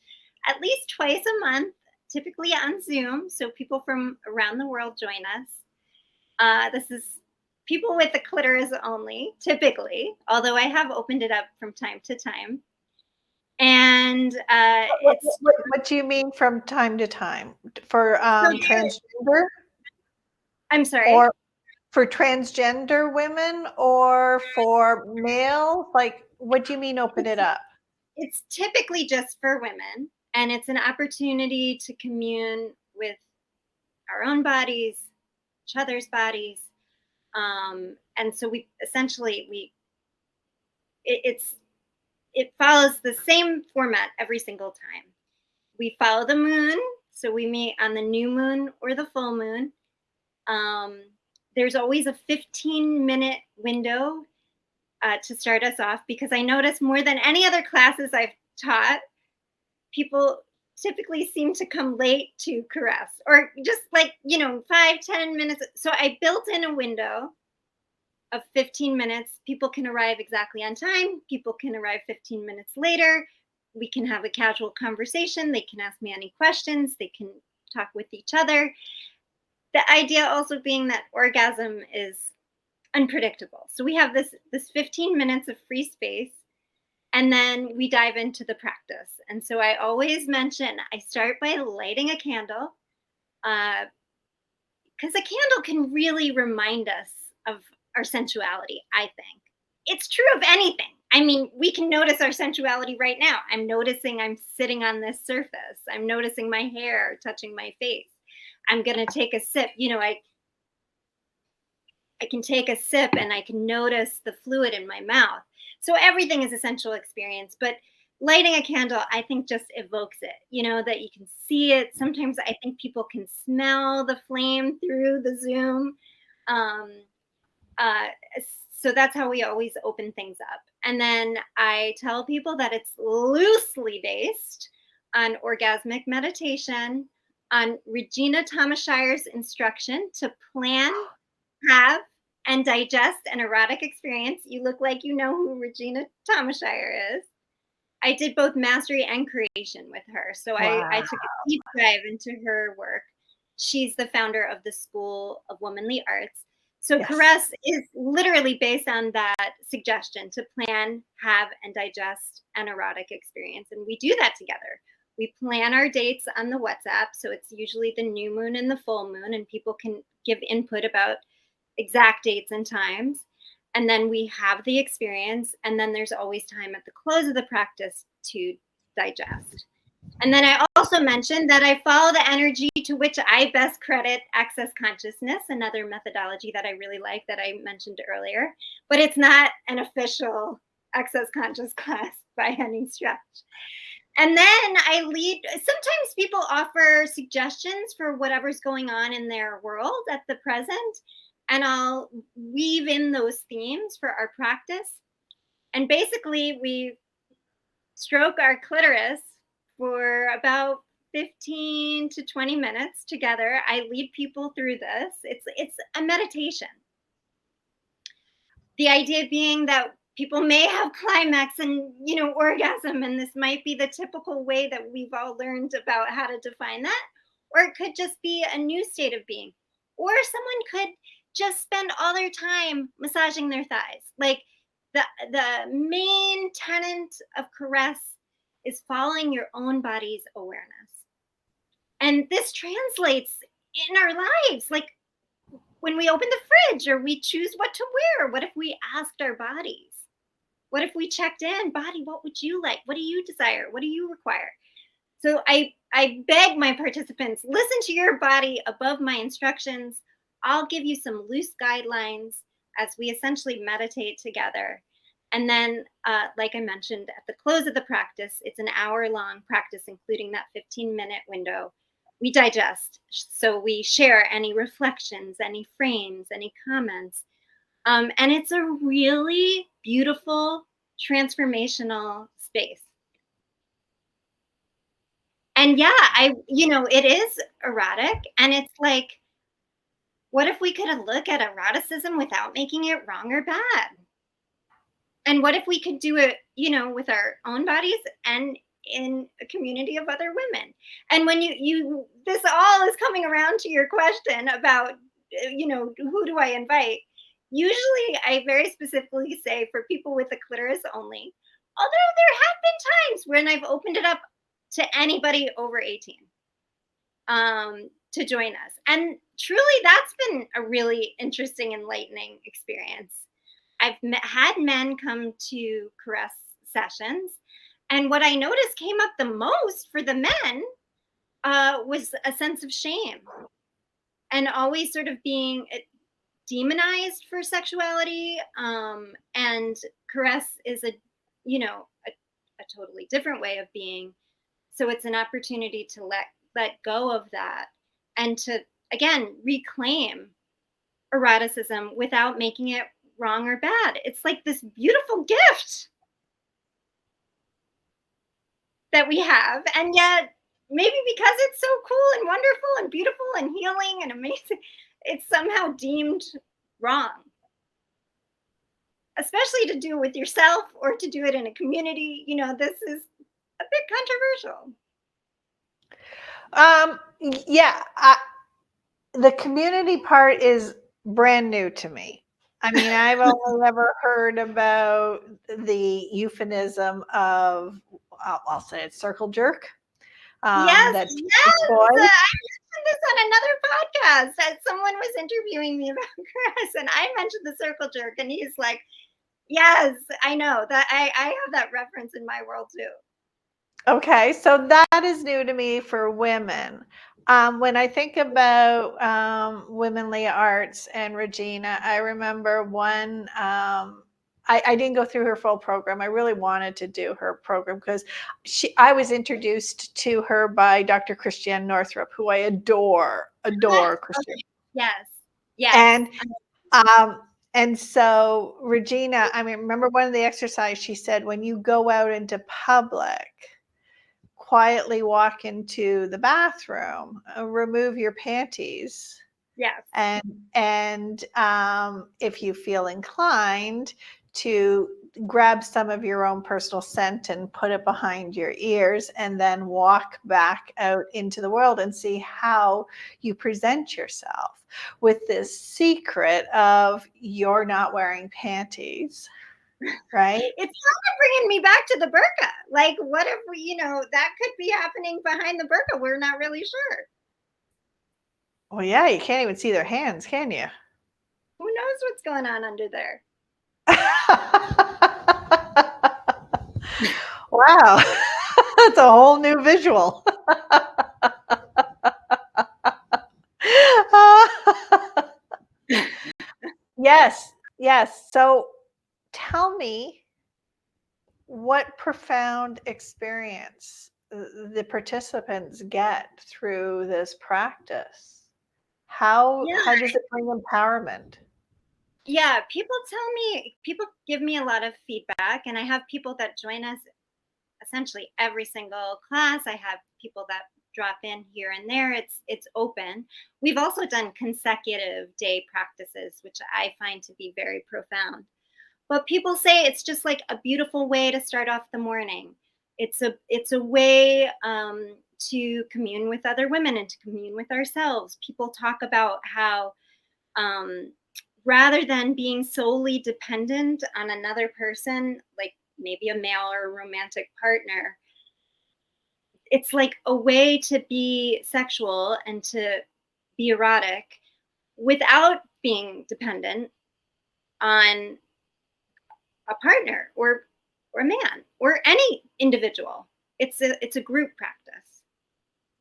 at least twice a month, typically on Zoom, so people from around the world join us. This is people with the clitoris only, typically, although I have opened it up from time to time. And what do you mean from time to time? For transgender? I'm sorry? Or for transgender women or for males? Like, what do you mean open it up? It's typically just for women, and it's an opportunity to commune with our own bodies, each other's bodies. And so we essentially, it follows the same format every single time. We follow the moon, so we meet on the new moon or the full moon. There's always a 15-minute window to start us off, because I notice more than any other classes I've taught, people typically seem to come late to caress, or just like, 5-10 minutes. So I built in a window of 15 minutes. People can arrive exactly on time. People can arrive 15 minutes later. We can have a casual conversation. They can ask me any questions. They can talk with each other. The idea also being that orgasm is unpredictable. So we have this 15 minutes of free space, and then we dive into the practice. And so I always mention, I start by lighting a candle, because a candle can really remind us of our sensuality, I think. It's true of anything. I mean, we can notice our sensuality right now. I'm noticing I'm sitting on this surface. I'm noticing my hair touching my face. I'm going to take a sip. I can take a sip and I can notice the fluid in my mouth. So everything is a sensual experience, but lighting a candle, I think, just evokes it, that you can see it. Sometimes I think people can smell the flame through the Zoom. So that's how we always open things up. And then I tell people that it's loosely based on orgasmic meditation, on Regina Thomashire's instruction to plan, have, and digest an erotic experience. You look like you know who Regina Thomashire is. I did both mastery and creation with her. So wow. I took a deep dive into her work. She's the founder of the School of Womanly Arts. So yes. Caress is literally based on that suggestion to plan, have, and digest an erotic experience. And we do that together. We plan our dates on the WhatsApp. So it's usually the new moon and the full moon, and people can give input about exact dates and times. And then we have the experience. And then there's always time at the close of the practice to digest. And then I also mentioned that I follow the energy to which I best credit access consciousness, another methodology that I really like that I mentioned earlier, but it's not an official access conscious class by any stretch. And then I lead, sometimes people offer suggestions for whatever's going on in their world at the present, and I'll weave in those themes for our practice. And basically we stroke our clitoris for about 15 to 20 minutes together. I lead people through this. It's a meditation. The idea being that people may have climax and, orgasm, and this might be the typical way that we've all learned about how to define that, or it could just be a new state of being, or someone could just spend all their time massaging their thighs. Like the main tenet of caress is following your own body's awareness. And this translates in our lives. Like when we open the fridge or we choose what to wear, what if we asked our bodies? What if we checked in? Body, what would you like? What do you desire? What do you require? So I beg my participants, listen to your body above my instructions. I'll give you some loose guidelines as we essentially meditate together. And then, like I mentioned, at the close of the practice, it's an hour-long practice, including that 15-minute window. We digest. So we share any reflections, any frames, any comments. And it's a really beautiful, transformational space. And yeah, it is erotic. And it's like, what if we could look at eroticism without making it wrong or bad? And what if we could do it, with our own bodies and in a community of other women? And when this all is coming around to your question about, who do I invite? Usually I very specifically say for people with a clitoris only, although there have been times when I've opened it up to anybody over 18 to join us. And truly that's been a really interesting, enlightening experience. I've had men come to caress sessions, and what I noticed came up the most for the men was a sense of shame and always sort of being demonized for sexuality. And caress is a totally different way of being. So it's an opportunity to let go of that and to, again, reclaim eroticism without making it wrong or bad. It's like this beautiful gift that we have, and yet maybe because it's so cool and wonderful and beautiful and healing and amazing, it's somehow deemed wrong, especially to do with yourself or to do it in a community. This is a bit controversial. Yeah, the community part is brand new to me. I mean, I've only ever heard about the euphemism of, I'll say it, circle jerk. Yes. That I mentioned this on another podcast that someone was interviewing me about caress, and I mentioned the circle jerk, and he's like, yes, I know that I have that reference in my world too. Okay, so that is new to me for women. When I think about womanly arts and Regina, I remember one, I didn't go through her full program. I really wanted to do her program because I was introduced to her by Dr. Christiane Northrup, who I adore Christiane. Yes. And so Regina, I mean, remember one of the exercises she said, when you go out into public, quietly walk into the bathroom, remove your panties. Yes. And if you feel inclined to grab some of your own personal scent and put it behind your ears, and then walk back out into the world and see how you present yourself with this secret of you're not wearing panties. Right? It's kind of bringing me back to the burqa. Like, what if that could be happening behind the burqa? We're not really sure. Well, yeah, you can't even see their hands, can you? Who knows what's going on under there? Wow, that's a whole new visual. Yes. So tell me, what profound experience the participants get through this practice? How does it bring empowerment? Yeah, people give me a lot of feedback, and I have people that join us essentially every single class. I have people that drop in here and there. It's open. We've also done consecutive day practices, which I find to be very profound. But people say it's just like a beautiful way to start off the morning. It's a way to commune with other women and to commune with ourselves. People talk about how rather than being solely dependent on another person, like maybe a male or a romantic partner, it's like a way to be sexual and to be erotic without being dependent on a partner or a man or any individual. It's a group practice.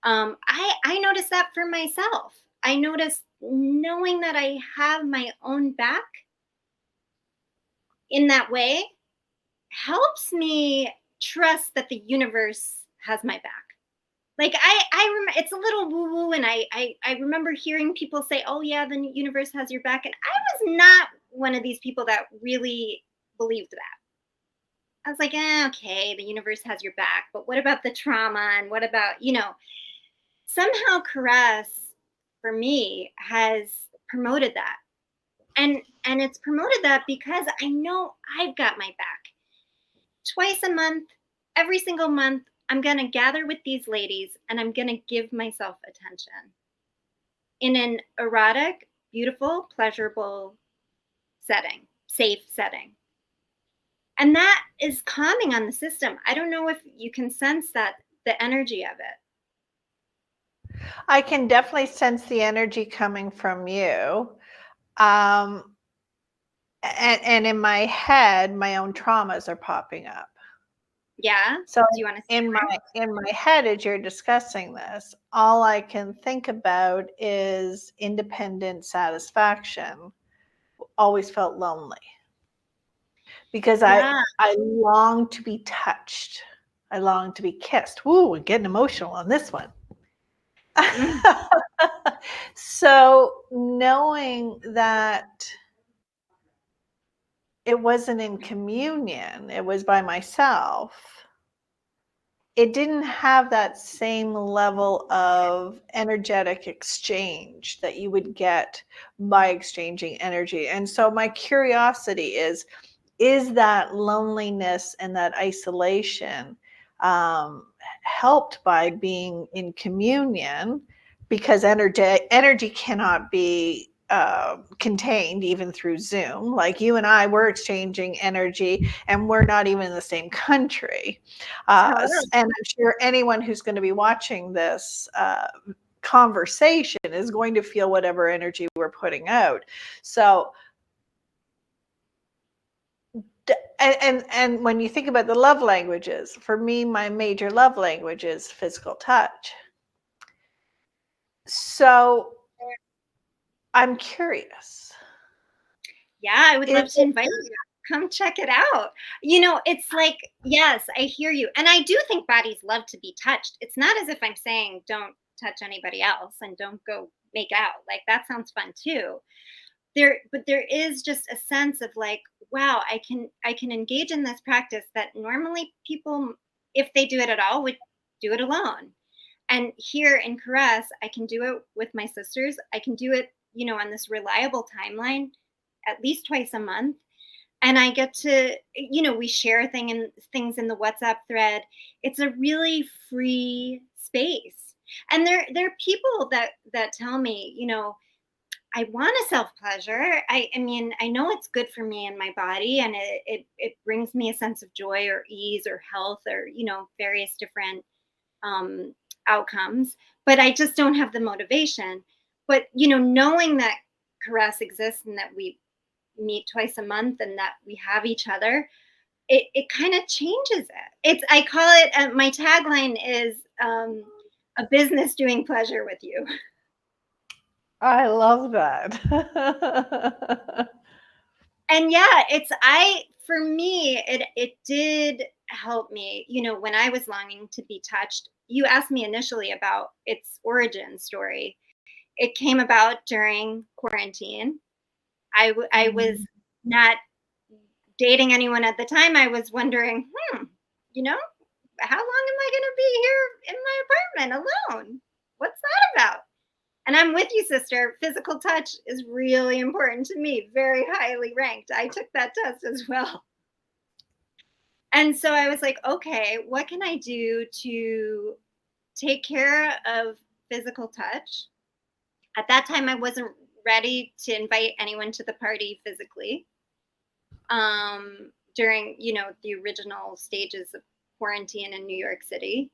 I noticed that for myself. I noticed knowing that I have my own back in that way helps me trust that the universe has my back. Like I remember it's a little woo woo, and I remember hearing people say, "Oh yeah, the universe has your back," and I was not one of these people that really believed that. I was like, okay, the universe has your back, but what about the trauma, and what about somehow caress for me has promoted that, and it's promoted that because I know I've got my back. Twice a month, every single month, I'm going to gather with these ladies and I'm going to give myself attention in an erotic, beautiful, pleasurable setting, safe setting. And that is calming on the system. I don't know if you can sense that, the energy of it. I can definitely sense the energy coming from you. And in my head, my own traumas are popping up. Yeah. So do you want to in my head, as you're discussing this, all I can think about is independent satisfaction. Always felt lonely because Yeah. I long to be touched. I long to be kissed. Woo, we're getting emotional on this one. So knowing that it wasn't in communion, it was by myself, it didn't have that same level of energetic exchange that you would get by exchanging energy. And so my curiosity is that loneliness and that isolation helped by being in communion? Because energy cannot be contained even through Zoom. Like you and I, we're exchanging energy and we're not even in the same country. And I'm sure anyone who's going to be watching this conversation is going to feel whatever energy we're putting out. So, and when you think about the love languages, for me, my major love language is physical touch. So I'm curious. Yeah, I would love to invite you. Come check it out. It's like, yes, I hear you. And I do think bodies love to be touched. It's not as if I'm saying don't touch anybody else and don't go make out. Like that sounds fun too. But there is just a sense of like, wow, I can engage in this practice that normally people, if they do it at all, would do it alone. And here in Caress, I can do it with my sisters. I can do it, on this reliable timeline at least twice a month. And I get to, we share things in the WhatsApp thread. It's a really free space. And there are people that tell me, I want a self pleasure. I mean, I know it's good for me and my body, and it brings me a sense of joy or ease or health or various different outcomes. But I just don't have the motivation. But knowing that Caress exists and that we meet twice a month and that we have each other, it kind of changes it. I call it my tagline is a business doing pleasure with you. I love that. And yeah, for me, it did help me, when I was longing to be touched. You asked me initially about its origin story. It came about during quarantine. I was not dating anyone at the time. I was wondering, how long am I going to be here in my apartment alone? What's that about? And I'm with you, sister. Physical touch is really important to me, very highly ranked. I took that test as well. And so I was like, okay, what can I do to take care of physical touch? At that time, I wasn't ready to invite anyone to the party physically. During, the original stages of quarantine in New York City.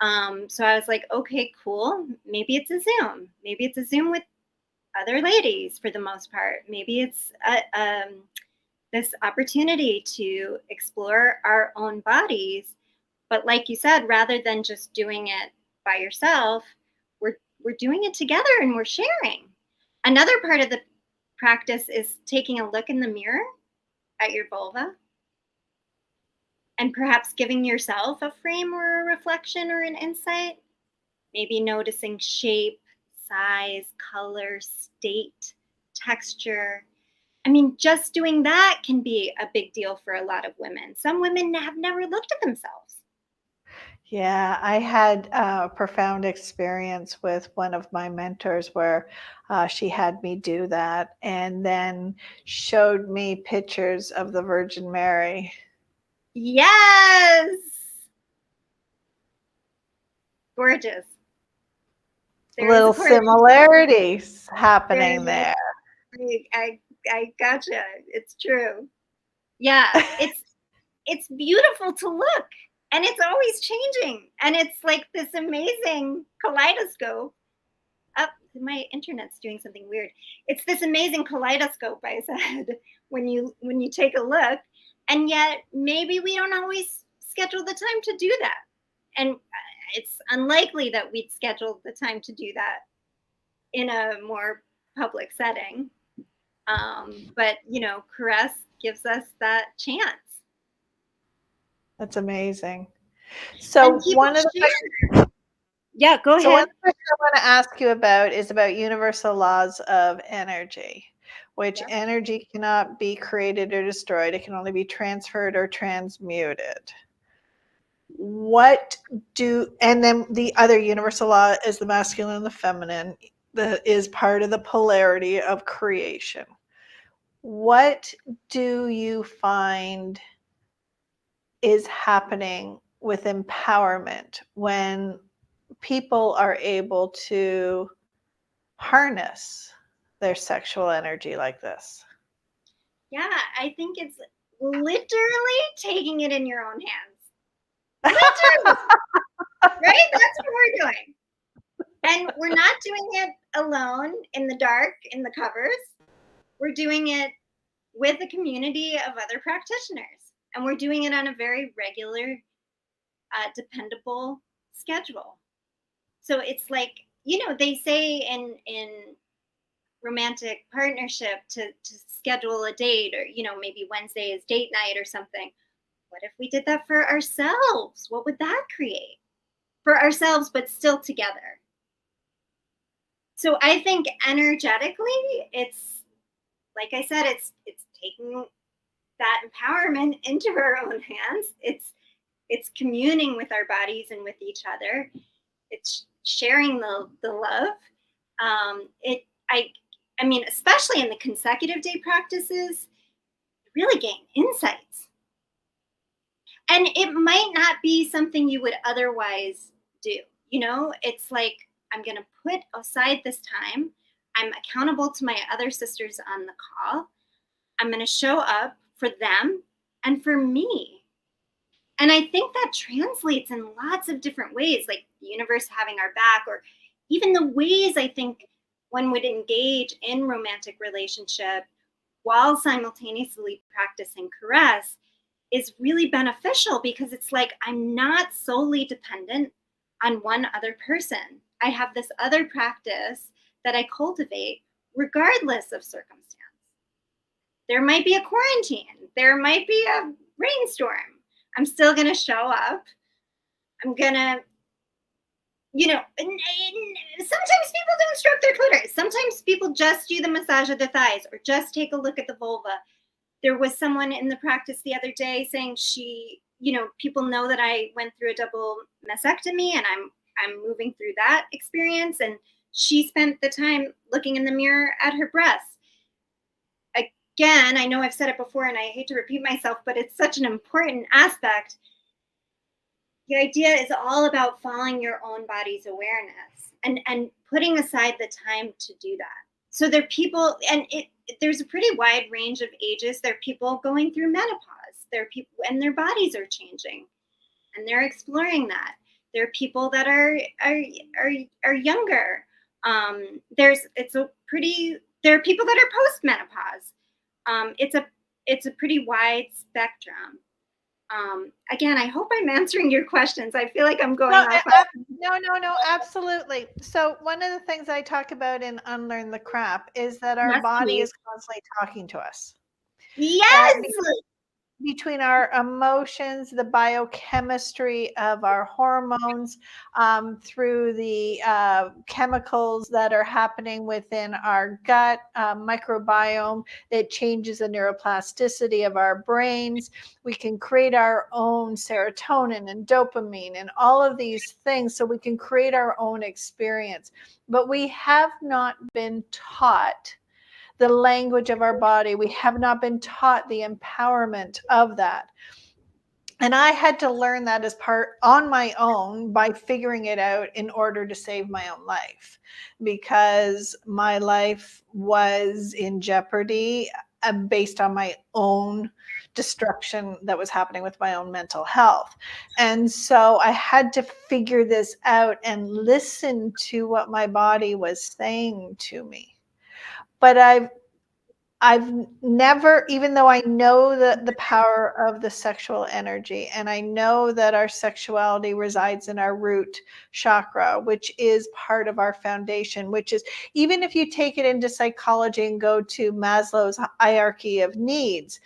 So I was like, okay, cool. Maybe it's a Zoom. Maybe it's a Zoom with other ladies for the most part. Maybe it's this opportunity to explore our own bodies. But like you said, rather than just doing it by yourself, we're doing it together and we're sharing. Another part of the practice is taking a look in the mirror at your vulva and perhaps giving yourself a frame or a reflection or an insight. Maybe noticing shape, size, color, state, texture. I mean, just doing that can be a big deal for a lot of women. Some women have never looked at themselves. Yeah, I had a profound experience with one of my mentors where she had me do that and then showed me pictures of the Virgin Mary. Yes! Gorgeous. Little similarities happening there. I gotcha. It's true. Yeah, it's beautiful to look. And it's always changing. And it's like this amazing kaleidoscope. Oh, my internet's doing something weird. It's this amazing kaleidoscope, I said, when you take a look. And yet maybe we don't always schedule the time to do that. And it's unlikely that we'd schedule the time to do that in a more public setting. But, Caress gives us that chance. That's amazing. So one of the questions, yeah, go ahead. So one of the questions I want to ask you about is about universal laws of energy, which energy cannot be created or destroyed. It can only be transferred or transmuted. And then the other universal law is the masculine and the feminine, that is part of the polarity of creation. What do you find is happening with empowerment when people are able to harness their sexual energy like this? Yeah, I think it's literally taking it in your own hands. Literally. Right? That's what we're doing. And we're not doing it alone in the dark in the covers. We're doing it with a community of other practitioners. And we're doing it on a very regular, dependable schedule. So it's like, they say in romantic partnership to schedule a date, or, maybe Wednesday is date night or something. What if we did that for ourselves? What would that create? For ourselves, but still together. So I think energetically, it's, like I said, it's taking that empowerment into our own hands. It's communing with our bodies and with each other. It's sharing the love. I mean, especially in the consecutive day practices, really gain insights. And it might not be something you would otherwise do. It's like, I'm going to put aside this time. I'm accountable to my other sisters on the call. I'm going to show up for them and for me. And I think that translates in lots of different ways, like the universe having our back, or even the ways I think one would engage in romantic relationship while simultaneously practicing caress is really beneficial, because it's like, I'm not solely dependent on one other person. I have this other practice that I cultivate regardless of circumstance. There might be a quarantine. There might be a rainstorm. I'm still going to show up. I'm going to, sometimes people don't stroke their clitoris. Sometimes people just do the massage of the thighs or just take a look at the vulva. There was someone in the practice the other day saying she people know that I went through a double mastectomy, and I'm moving through that experience. And she spent the time looking in the mirror at her breasts. Again, I know I've said it before and I hate to repeat myself, but it's such an important aspect. The idea is all about following your own body's awareness and putting aside the time to do that. So there are people, and there's a pretty wide range of ages. There are people going through menopause. There are people, and their bodies are changing, and they're exploring that. There are people that are younger. There are people that are post-menopause. It's a pretty wide spectrum. Again, I hope I'm answering your questions. I feel like I'm going off. No, absolutely. So one of the things I talk about in Unlearn the Crap is that our body is constantly talking to us. Yes. Between our emotions, the biochemistry of our hormones, through the chemicals that are happening within our gut microbiome that changes the neuroplasticity of our brains. We can create our own serotonin and dopamine and all of these things so we can create our own experience. But we have not been taught the language of our body. We have not been taught the empowerment of that. And I had to learn that as part on my own by figuring it out in order to save my own life, because my life was in jeopardy based on my own destruction that was happening with my own mental health. And so I had to figure this out and listen to what my body was saying to me. But I've never, even though I know the power of the sexual energy, and I know that our sexuality resides in our root chakra, which is part of our foundation, which is, even if you take it into psychology and go to Maslow's hierarchy of needs,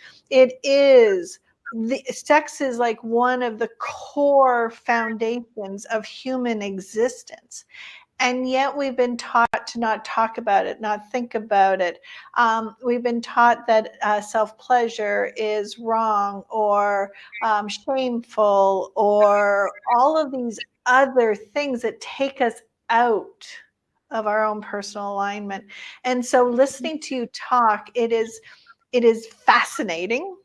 sex is like one of the core foundations of human existence. And yet we've been taught to not talk about it, not think about it. We've been taught that self-pleasure is wrong or shameful, or all of these other things that take us out of our own personal alignment. And so listening to you talk, it is fascinating.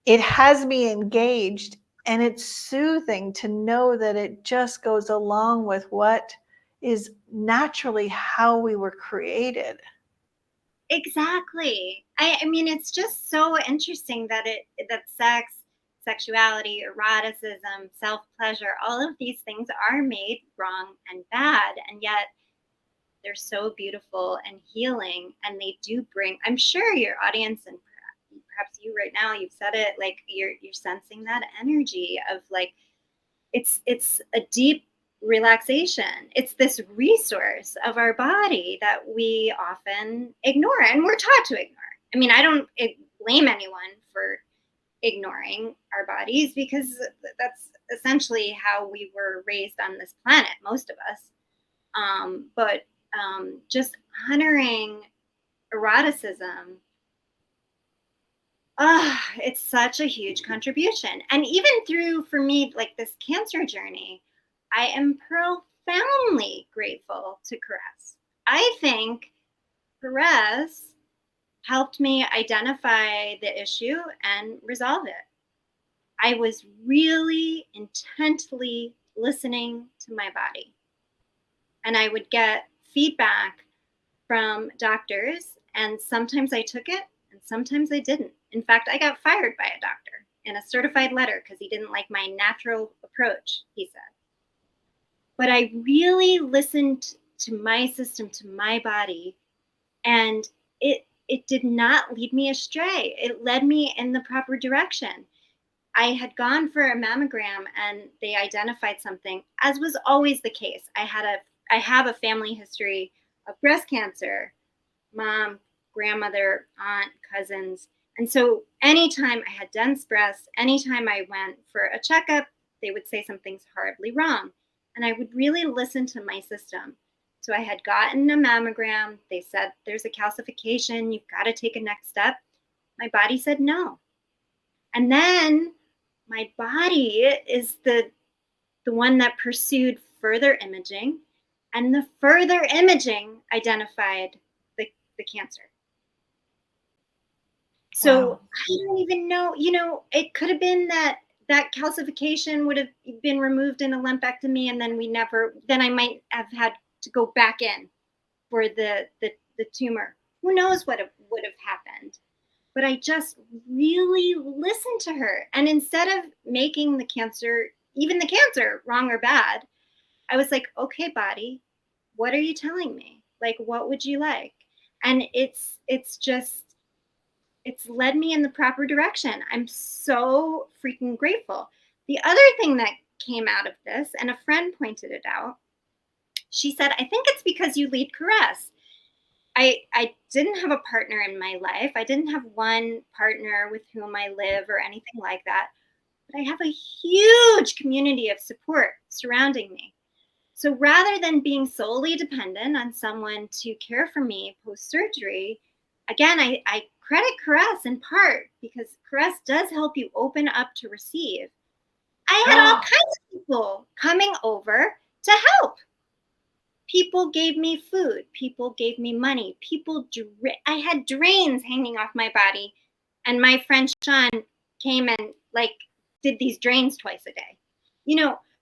It has me engaged, and it's soothing to know that it just goes along with what is naturally how we were created. Exactly. I mean, it's just so interesting that sex, sexuality, eroticism, self-pleasure, all of these things are made wrong and bad, and yet they're so beautiful and healing, and they do bring, I'm sure your audience, and perhaps you right now, you've said it, like you're sensing that energy of like, it's a deep relaxation. It's this resource of our body that we often ignore, and we're taught to ignore. I mean, I don't blame anyone for ignoring our bodies, because that's essentially how we were raised on this planet, most of us. But just honoring eroticism, it's such a huge contribution. And even through, for me, like this cancer journey, I am profoundly grateful to Caress. I think Caress helped me identify the issue and resolve it. I was really intently listening to my body. And I would get feedback from doctors, and sometimes I took it and sometimes I didn't. In fact, I got fired by a doctor in a certified letter because he didn't like my natural approach, he said. But I really listened to my system, to my body, and it did not lead me astray. It led me in the proper direction. I had gone for a mammogram and they identified something, as was always the case. I have a family history of breast cancer, mom, grandmother, aunt, cousins. And so anytime I had dense breasts, anytime I went for a checkup, they would say something's horribly wrong. And I would really listen to my system. So I had gotten a mammogram. They said, there's a calcification. You've got to take a next step. My body said no. And then my body is the one that pursued further imaging, and the further imaging identified the cancer. So Wow. I don't even know, it could have been that calcification would have been removed in a lumpectomy, and then I might have had to go back in for the tumor. Who knows what would have happened? But I just really listened to her. And instead of making even the cancer, wrong or bad, I was like, okay, body, what are you telling me? Like, what would you like? And it's led me in the proper direction. I'm so freaking grateful. The other thing that came out of this, and a friend pointed it out, she said, I think it's because you lead caress. I didn't have a partner in my life. I didn't have one partner with whom I live or anything like that. But I have a huge community of support surrounding me. So rather than being solely dependent on someone to care for me post-surgery, again, I credit caress in part because caress does help you open up to receive. I had all kinds of people coming over to help. People gave me food. People gave me money. I had drains hanging off my body. And my friend Sean came and did these drains twice a day.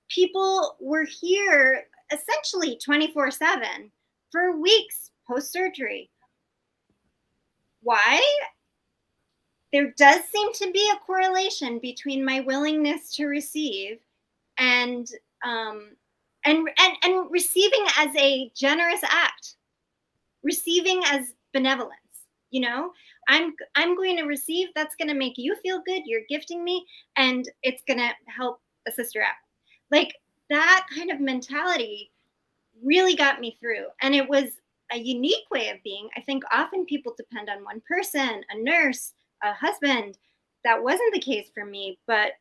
People were here essentially 24/7 for weeks post-surgery. Why? There does seem to be a correlation between my willingness to receive and receiving as a generous act, receiving as benevolence. I'm going to receive. That's going to make you feel good. You're gifting me, and it's going to help a sister out. Like, that kind of mentality really got me through. And it was a unique way of being. I think often people depend on one person, a nurse, a husband. That wasn't the case for me, but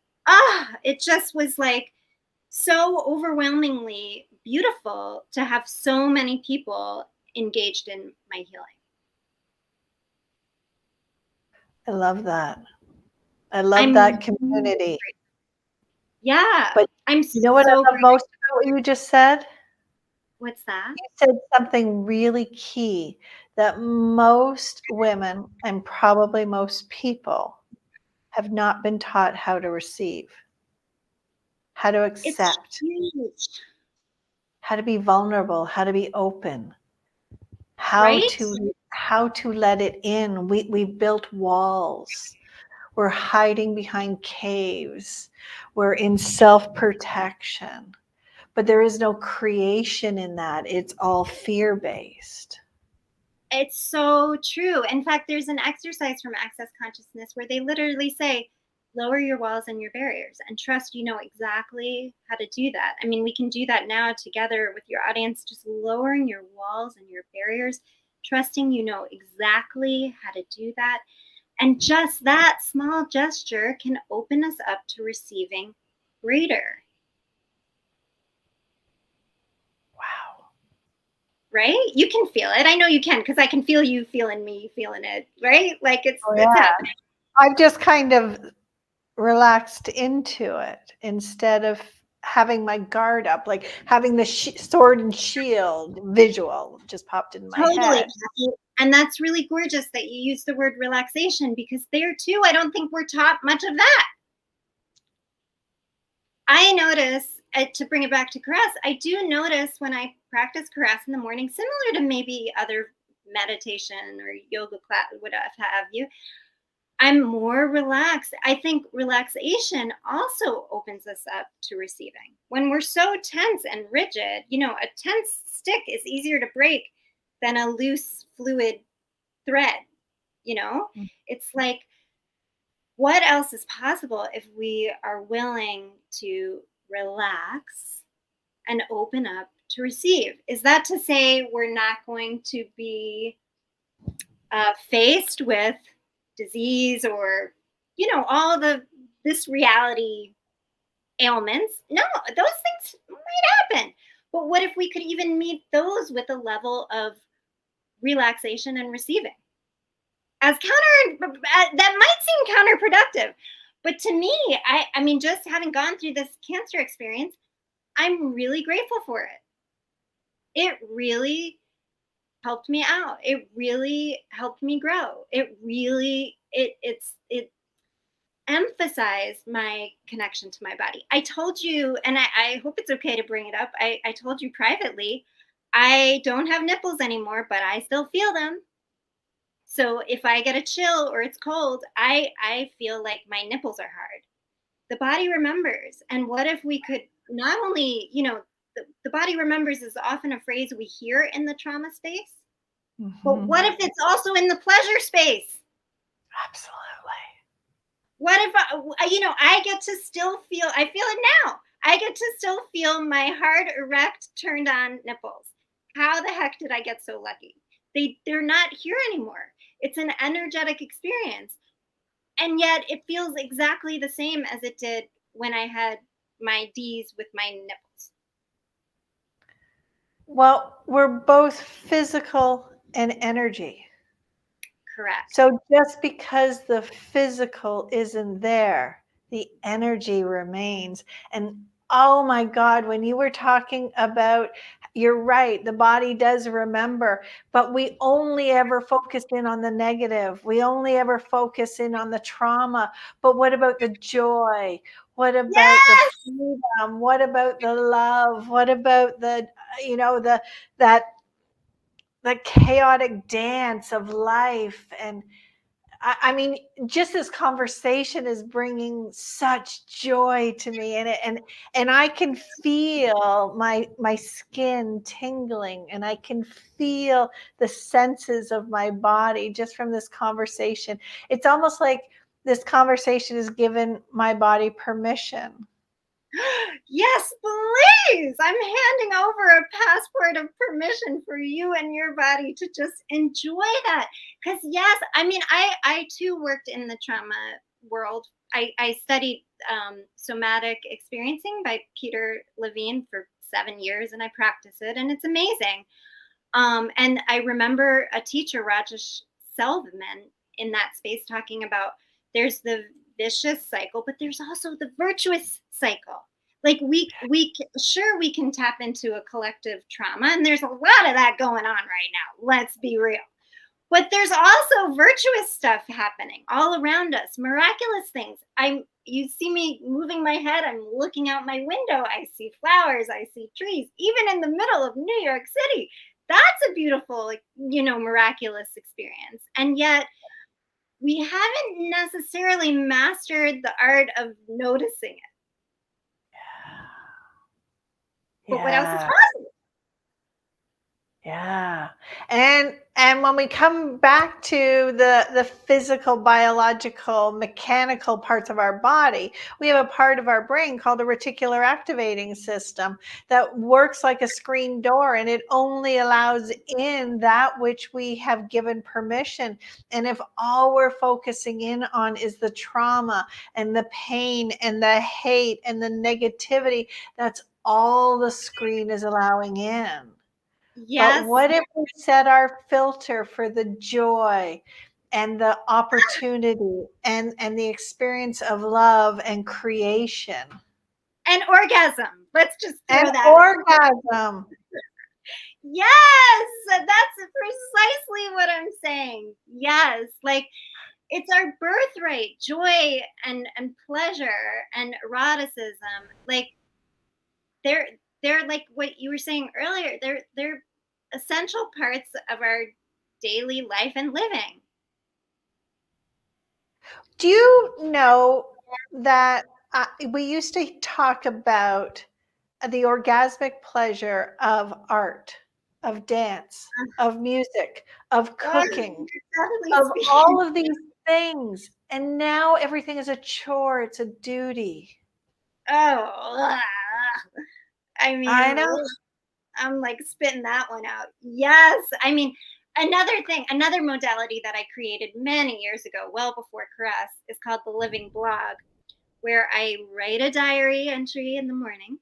it just was like so overwhelmingly beautiful to have so many people engaged in my healing. I love that. I love that community. Yeah. But I'm you know what I love most about what you just said? What's that? You said something really key, that most women and probably most people have not been taught how to receive, how to accept, how to be vulnerable, how to be open, how to let it in. We've built walls. We're hiding behind caves. We're in self-protection. But there is no creation in that. It's all fear-based. It's so true. In fact, there's an exercise from Access Consciousness where they literally say, lower your walls and your barriers, and trust you know exactly how to do that. I mean, we can do that now together with your audience, just lowering your walls and your barriers, trusting you know exactly how to do that. And just that small gesture can open us up to receiving greater. Wow. Right? You can feel it. I know you can, because I can feel you feeling me feeling it, right? Like it's happening. I've just kind of relaxed into it instead of having my guard up, like having the sword and shield visual just popped in my head. And that's really gorgeous that you use the word relaxation, because there too, I don't think we're taught much of that. I notice, to bring it back to caress, I do notice when I practice caress in the morning, similar to maybe other meditation or yoga class, whatever have you, I'm more relaxed. I think relaxation also opens us up to receiving. When we're so tense and rigid, a tense stick is easier to break than a loose fluid thread. It's like, what else is possible if we are willing to relax and open up to receive? Is that to say we're not going to be faced with disease or, all this reality ailments? No, those things might happen. But what if we could even meet those with a level of relaxation and receiving? That might seem counterproductive, But to me, I mean, just having gone through this cancer experience, I'm really grateful for it. It really helped me out. It really helped me grow. It really, it emphasized my connection to my body. I told you, and I hope it's okay to bring it up. I told you privately, I don't have nipples anymore, but I still feel them. So if I get a chill or it's cold, I feel like my nipples are hard. The body remembers. And what if we could not only, the body remembers is often a phrase we hear in the trauma space, but what if it's also in the pleasure space? Absolutely. What if I get to still feel, I feel it now. I get to still feel my hard, erect, turned on nipples. How the heck did I get so lucky? They're not here anymore. It's an energetic experience. And yet it feels exactly the same as it did when I had my D's with my nipples. Well, we're both physical and energy. Correct. So just because the physical isn't there, the energy remains. And oh my God, when you were talking about, you're right, the body does remember, but we only ever focus in on the negative. We only ever focus in on the trauma. But what about the joy? What about the Yes! freedom? What about the love? What about the, that the chaotic dance of life? And I mean, just this conversation is bringing such joy to me, and I can feel my skin tingling, and I can feel the senses of my body just from this conversation. It's almost like this conversation has given my body permission. Yes, please. I'm handing over a passport of permission for you and your body to just enjoy that. Because, yes, I mean, I too worked in the trauma world. I studied somatic experiencing by Peter Levine for 7 years, and I practice it, and it's amazing. And I remember a teacher, Rajesh Selvman, in that space talking about there's the vicious cycle, but there's also the virtuous cycle. Like sure we can tap into a collective trauma, and there's a lot of that going on right now. Let's be real. But there's also virtuous stuff happening all around us, miraculous things. You see me moving my head, I'm looking out my window, I see flowers, I see trees, even in the middle of New York City. That's a beautiful, miraculous experience. And yet we haven't necessarily mastered the art of noticing it. But what else is possible? Yeah. And when we come back to the physical, biological, mechanical parts of our body, we have a part of our brain called the reticular activating system that works like a screen door, and it only allows in that which we have given permission. And if all we're focusing in on is the trauma and the pain and the hate and the negativity, that's all the screen is allowing in. Yes. But what if we set our filter for the joy and the opportunity and the experience of love and creation? And orgasm. Let's just throw And that. orgasm. Yes, that's precisely what I'm saying. Yes, like it's our birthright, joy and pleasure and eroticism. Like they're like what you were saying earlier. They're essential parts of our daily life and living. Do you know that we used to talk about the orgasmic pleasure of art, of dance, of music, of cooking, of all of these things. And now everything is a chore, it's a duty. Oh, I mean, I know. I'm like spitting that one out. Yes. I mean, another modality that I created many years ago, well before Caress, is called the living blog, where I write a diary entry in the morning.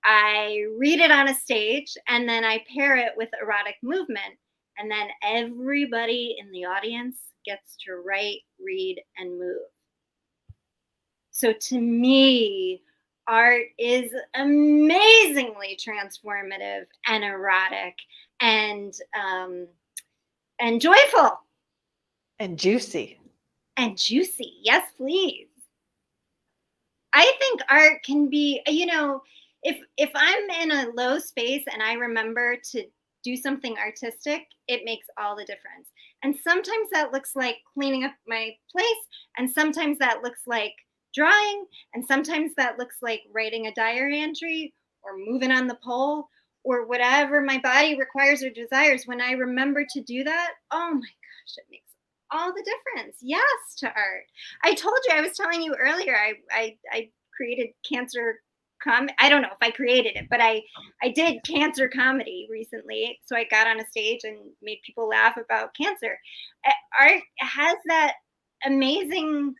I read it on a stage, and then I pair it with erotic movement. And then everybody in the audience gets to write, read, and move. So to me, art is amazingly transformative and erotic and joyful And juicy. and juicy. Yes, please. I think art can be, if I'm in a low space and I remember to do something artistic, it makes all the difference. And sometimes that looks like cleaning up my place, and sometimes that looks like drawing, and sometimes that looks like writing a diary entry or moving on the pole or whatever my body requires or desires. When I remember to do that, oh my gosh, it makes all the difference. Yes, to art. I told you, I was telling you earlier, I created cancer I don't know if I created it, but I did cancer comedy recently. So I got on a stage and made people laugh about cancer. Art has that amazing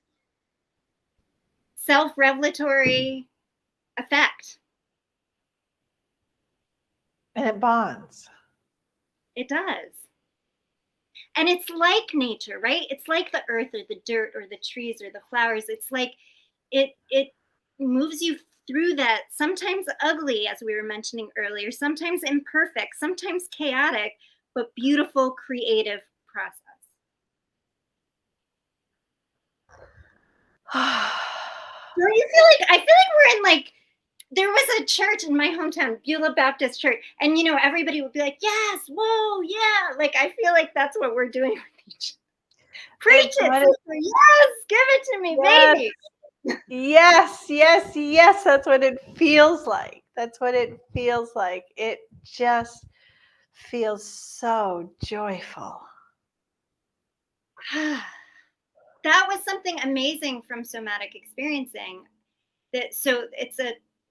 self-revelatory effect. And it bonds. It does. And it's like nature, right? It's like the earth or the dirt or the trees or the flowers. It's like it moves you through that, sometimes ugly, as we were mentioning earlier, sometimes imperfect, sometimes chaotic, but beautiful, creative process. Don't you feel like, I feel like we're in like, there was a church in my hometown, Beulah Baptist Church, and everybody would be like, yes, whoa, yeah. Like, I feel like that's what we're doing with each other. Preach it, sister. Yes, give it to me, yes. baby. Yes. That's what it feels like. That's what it feels like. It just feels so joyful. That was something amazing from somatic experiencing. So it's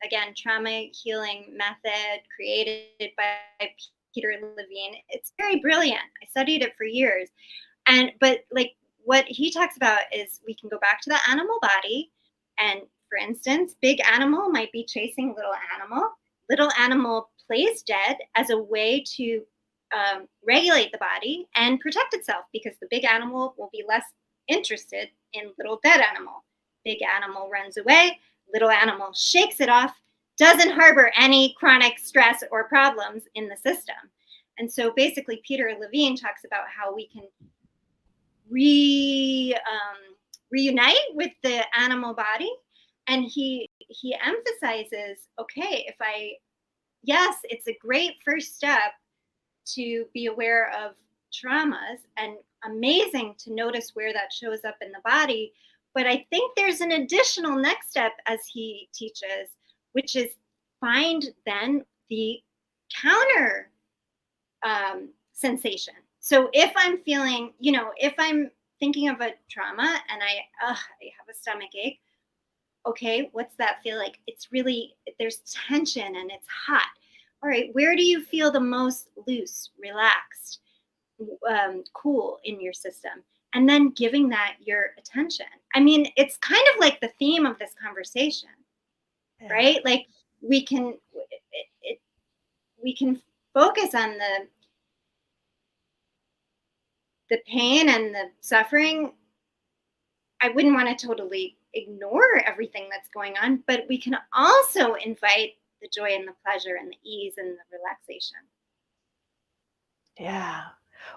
again, trauma healing method created by Peter Levine. It's very brilliant. I studied it for years. But like what he talks about is we can go back to the animal body. And for instance, big animal might be chasing little animal. Little animal plays dead as a way to regulate the body and protect itself, because the big animal will be less interested in little dead animal. Big animal runs away. Little animal shakes it off, doesn't harbor any chronic stress or problems in the system. And so basically, Peter Levine talks about how we can reunite with the animal body. And he emphasizes, okay, yes, it's a great first step to be aware of traumas, and amazing to notice where that shows up in the body. But I think there's an additional next step, as he teaches, which is find then the counter sensation. So if I'm feeling, if I'm thinking of a trauma and I have a stomach ache, okay, what's that feel like? It's really, there's tension and it's hot. All right, where do you feel the most loose, relaxed, cool in your system? And then giving that your attention. I mean, it's kind of like the theme of this conversation, right? Like we can focus on the pain and the suffering. I wouldn't want to totally ignore everything that's going on, but we can also invite the joy and the pleasure and the ease and the relaxation. Yeah.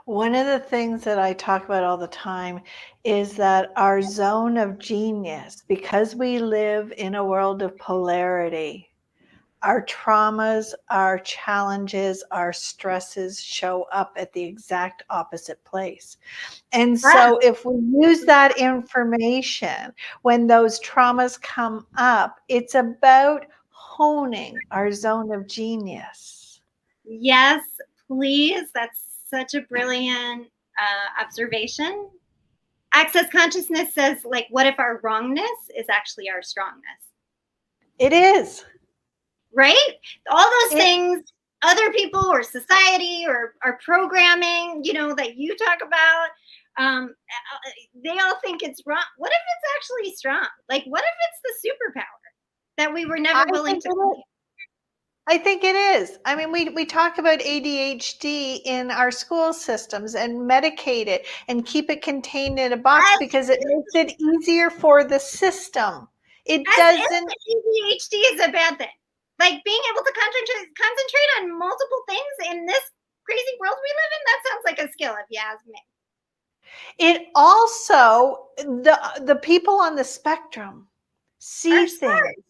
One of the things that I talk about all the time is that our zone of genius, because we live in a world of polarity, our traumas, our challenges, our stresses show up at the exact opposite place. And so if we use that information, when those traumas come up, it's about honing our zone of genius. Yes, please. That's such a brilliant observation. Access consciousness says, like, what if our wrongness is actually our strongness? It is. Right? All those things, other people or society or our programming, that you talk about, they all think it's wrong. What if it's actually strong? Like, what if it's the superpower that we were never willing to see? I think it is. I mean, we talk about ADHD in our school systems and medicate it and keep it contained in a box because it makes it easier for the system. It As doesn't. if ADHD is a bad thing. Like being able to concentrate on multiple things in this crazy world we live in, that sounds like a skill if you ask me. It also, the people on the spectrum see Are things.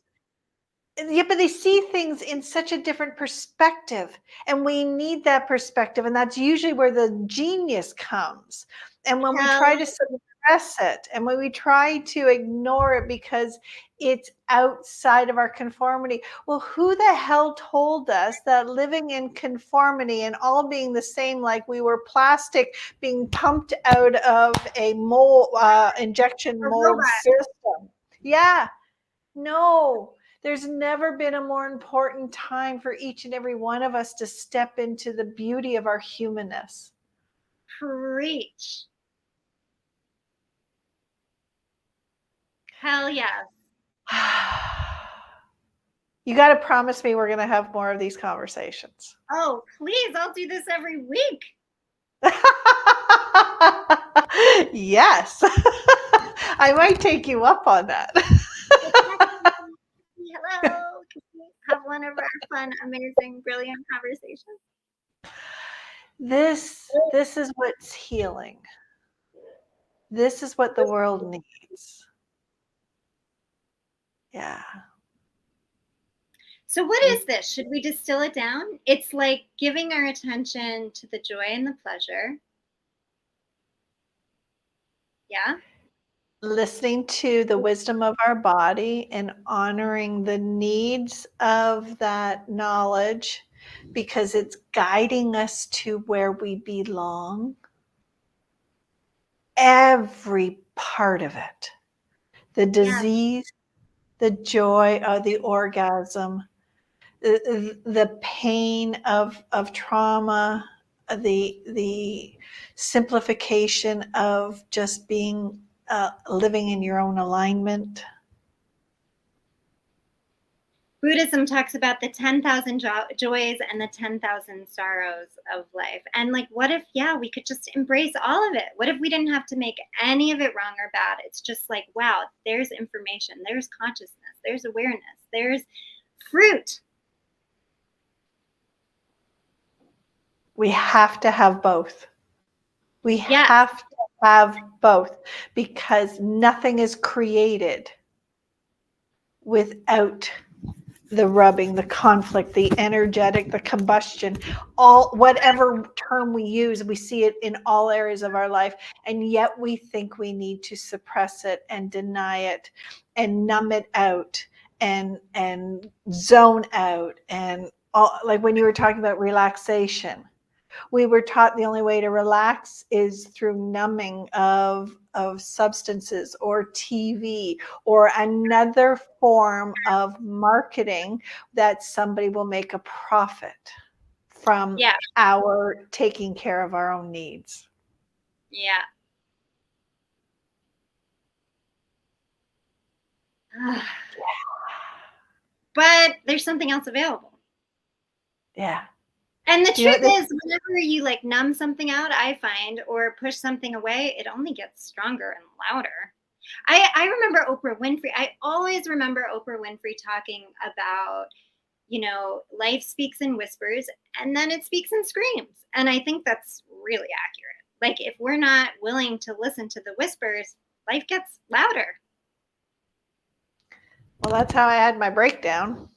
Yeah, but they see things in such a different perspective, and we need that perspective, and that's usually where the genius comes. And when we try to suppress it, and when we try to ignore it because it's outside of our conformity, well, who the hell told us that living in conformity and all being the same, like we were plastic being pumped out of a mold, injection A mold robot. system? Yeah, no. There's never been a more important time for each and every one of us to step into the beauty of our humanness. Preach. Hell yes. You got to promise me we're going to have more of these conversations. Oh, please, I'll do this every week. Yes. I might take you up on that. Hello. Can we have one of our fun, amazing, brilliant conversations? This is what's healing. This is what the world needs. Yeah. So what is this? Should we distill it down? It's like giving our attention to the joy and the pleasure. Yeah. Listening to the wisdom of our body and honoring the needs of that knowledge because it's guiding us to where we belong. Every part of it. The disease, the joy of the orgasm, the pain of trauma, the simplification of just being living in your own alignment. Buddhism talks about the 10,000 joys and the 10,000 sorrows of life. And like, what if, we could just embrace all of it? What if we didn't have to make any of it wrong or bad? It's just like, wow, there's information, there's consciousness, there's awareness, there's fruit. We have to have both. We have to have both because nothing is created without the rubbing, the conflict, the energetic, the combustion, all whatever term we use, we see it in all areas of our life. And yet we think we need to suppress it and deny it and numb it out and zone out. And all, like when you were talking about relaxation, we were taught the only way to relax is through numbing of substances or TV or another form of marketing that somebody will make a profit from our taking care of our own needs. Yeah. But there's something else available. Yeah. And the truth is, whenever you like numb something out, I find, or push something away, it only gets stronger and louder. I remember Oprah Winfrey. I always remember Oprah Winfrey talking about, life speaks in whispers and then it speaks in screams. And I think that's really accurate. Like if we're not willing to listen to the whispers, life gets louder. Well, that's how I had my breakdown.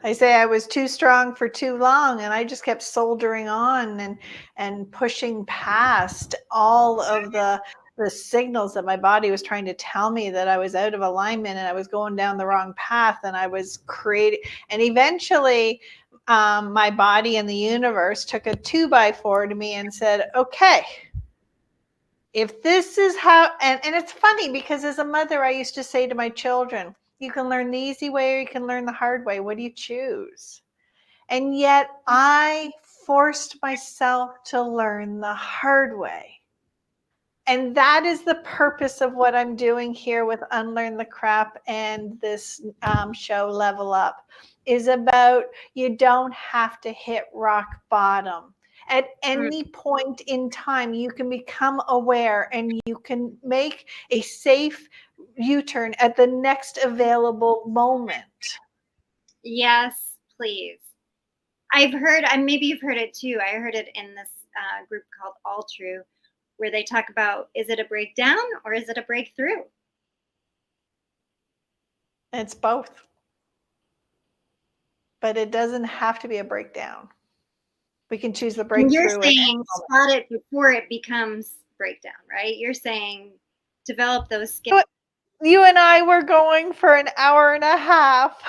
I say I was too strong for too long, and I just kept soldiering on and pushing past all of the signals that my body was trying to tell me that I was out of alignment and I was going down the wrong path, and I was creating. And eventually, my body and the universe took a 2x4 to me and said, "Okay, if this is how," and it's funny because as a mother, I used to say to my children, you can learn the easy way or you can learn the hard way. What do you choose? And yet I forced myself to learn the hard way. And that is the purpose of what I'm doing here with Unlearn the Crap and this show Level Up is about you don't have to hit rock bottom. At any point in time, you can become aware and you can make a safe U-turn at the next available moment. Yes, please. I've heard, maybe you've heard it too. I heard it in this group called All True, where they talk about, is it a breakdown or is it a breakthrough? It's both. But it doesn't have to be a breakdown. We can choose the breakthrough. You're saying spot it before it becomes breakdown, right? You're saying develop those skills. You and I were going for an hour and a half.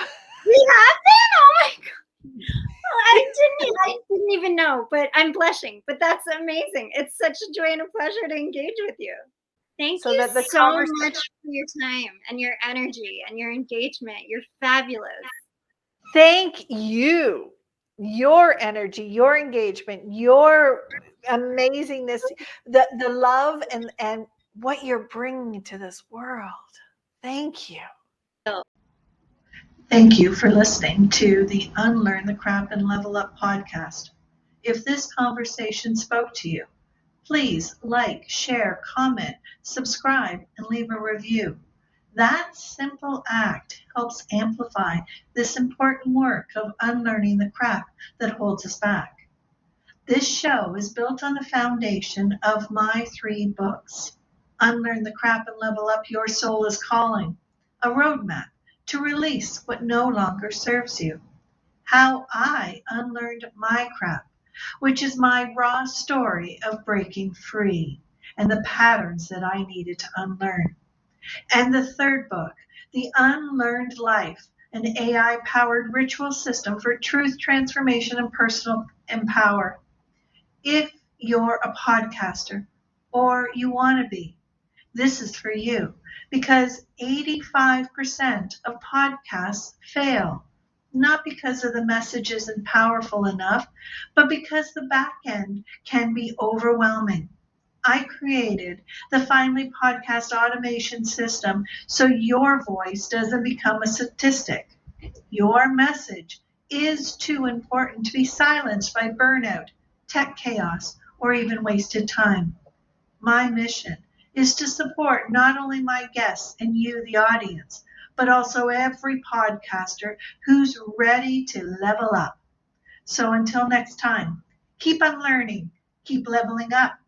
We have been? Oh my God. I didn't even know, but I'm blushing. But that's amazing. It's such a joy and a pleasure to engage with you. Thank you so much for your time and your energy and your engagement. You're fabulous. Thank you. Your energy, your engagement, your amazingness, the love and what you're bringing to this world. Thank you. Thank you for listening to the Unlearn the Crap and Level Up podcast. If this conversation spoke to you, please like, share, comment, subscribe, and leave a review. That simple act helps amplify this important work of unlearning the crap that holds us back. This show is built on the foundation of my 3 books, Unlearn the Crap and Level Up Your Soul is Calling, a roadmap to release what no longer serves you, How I Unlearned My Crap, which is my raw story of breaking free and the patterns that I needed to unlearn. And the 3rd book, The Unlearned Life, an AI-powered ritual system for truth transformation and personal empower. If you're a podcaster or you want to be, this is for you because 85% of podcasts fail. Not because of the message isn't powerful enough, but because the back end can be overwhelming. I created the Finally Podcast automation system so your voice doesn't become a statistic. Your message is too important to be silenced by burnout, tech chaos, or even wasted time. My mission is to support not only my guests and you, the audience, but also every podcaster who's ready to level up. So until next time, keep unlearning, keep leveling up,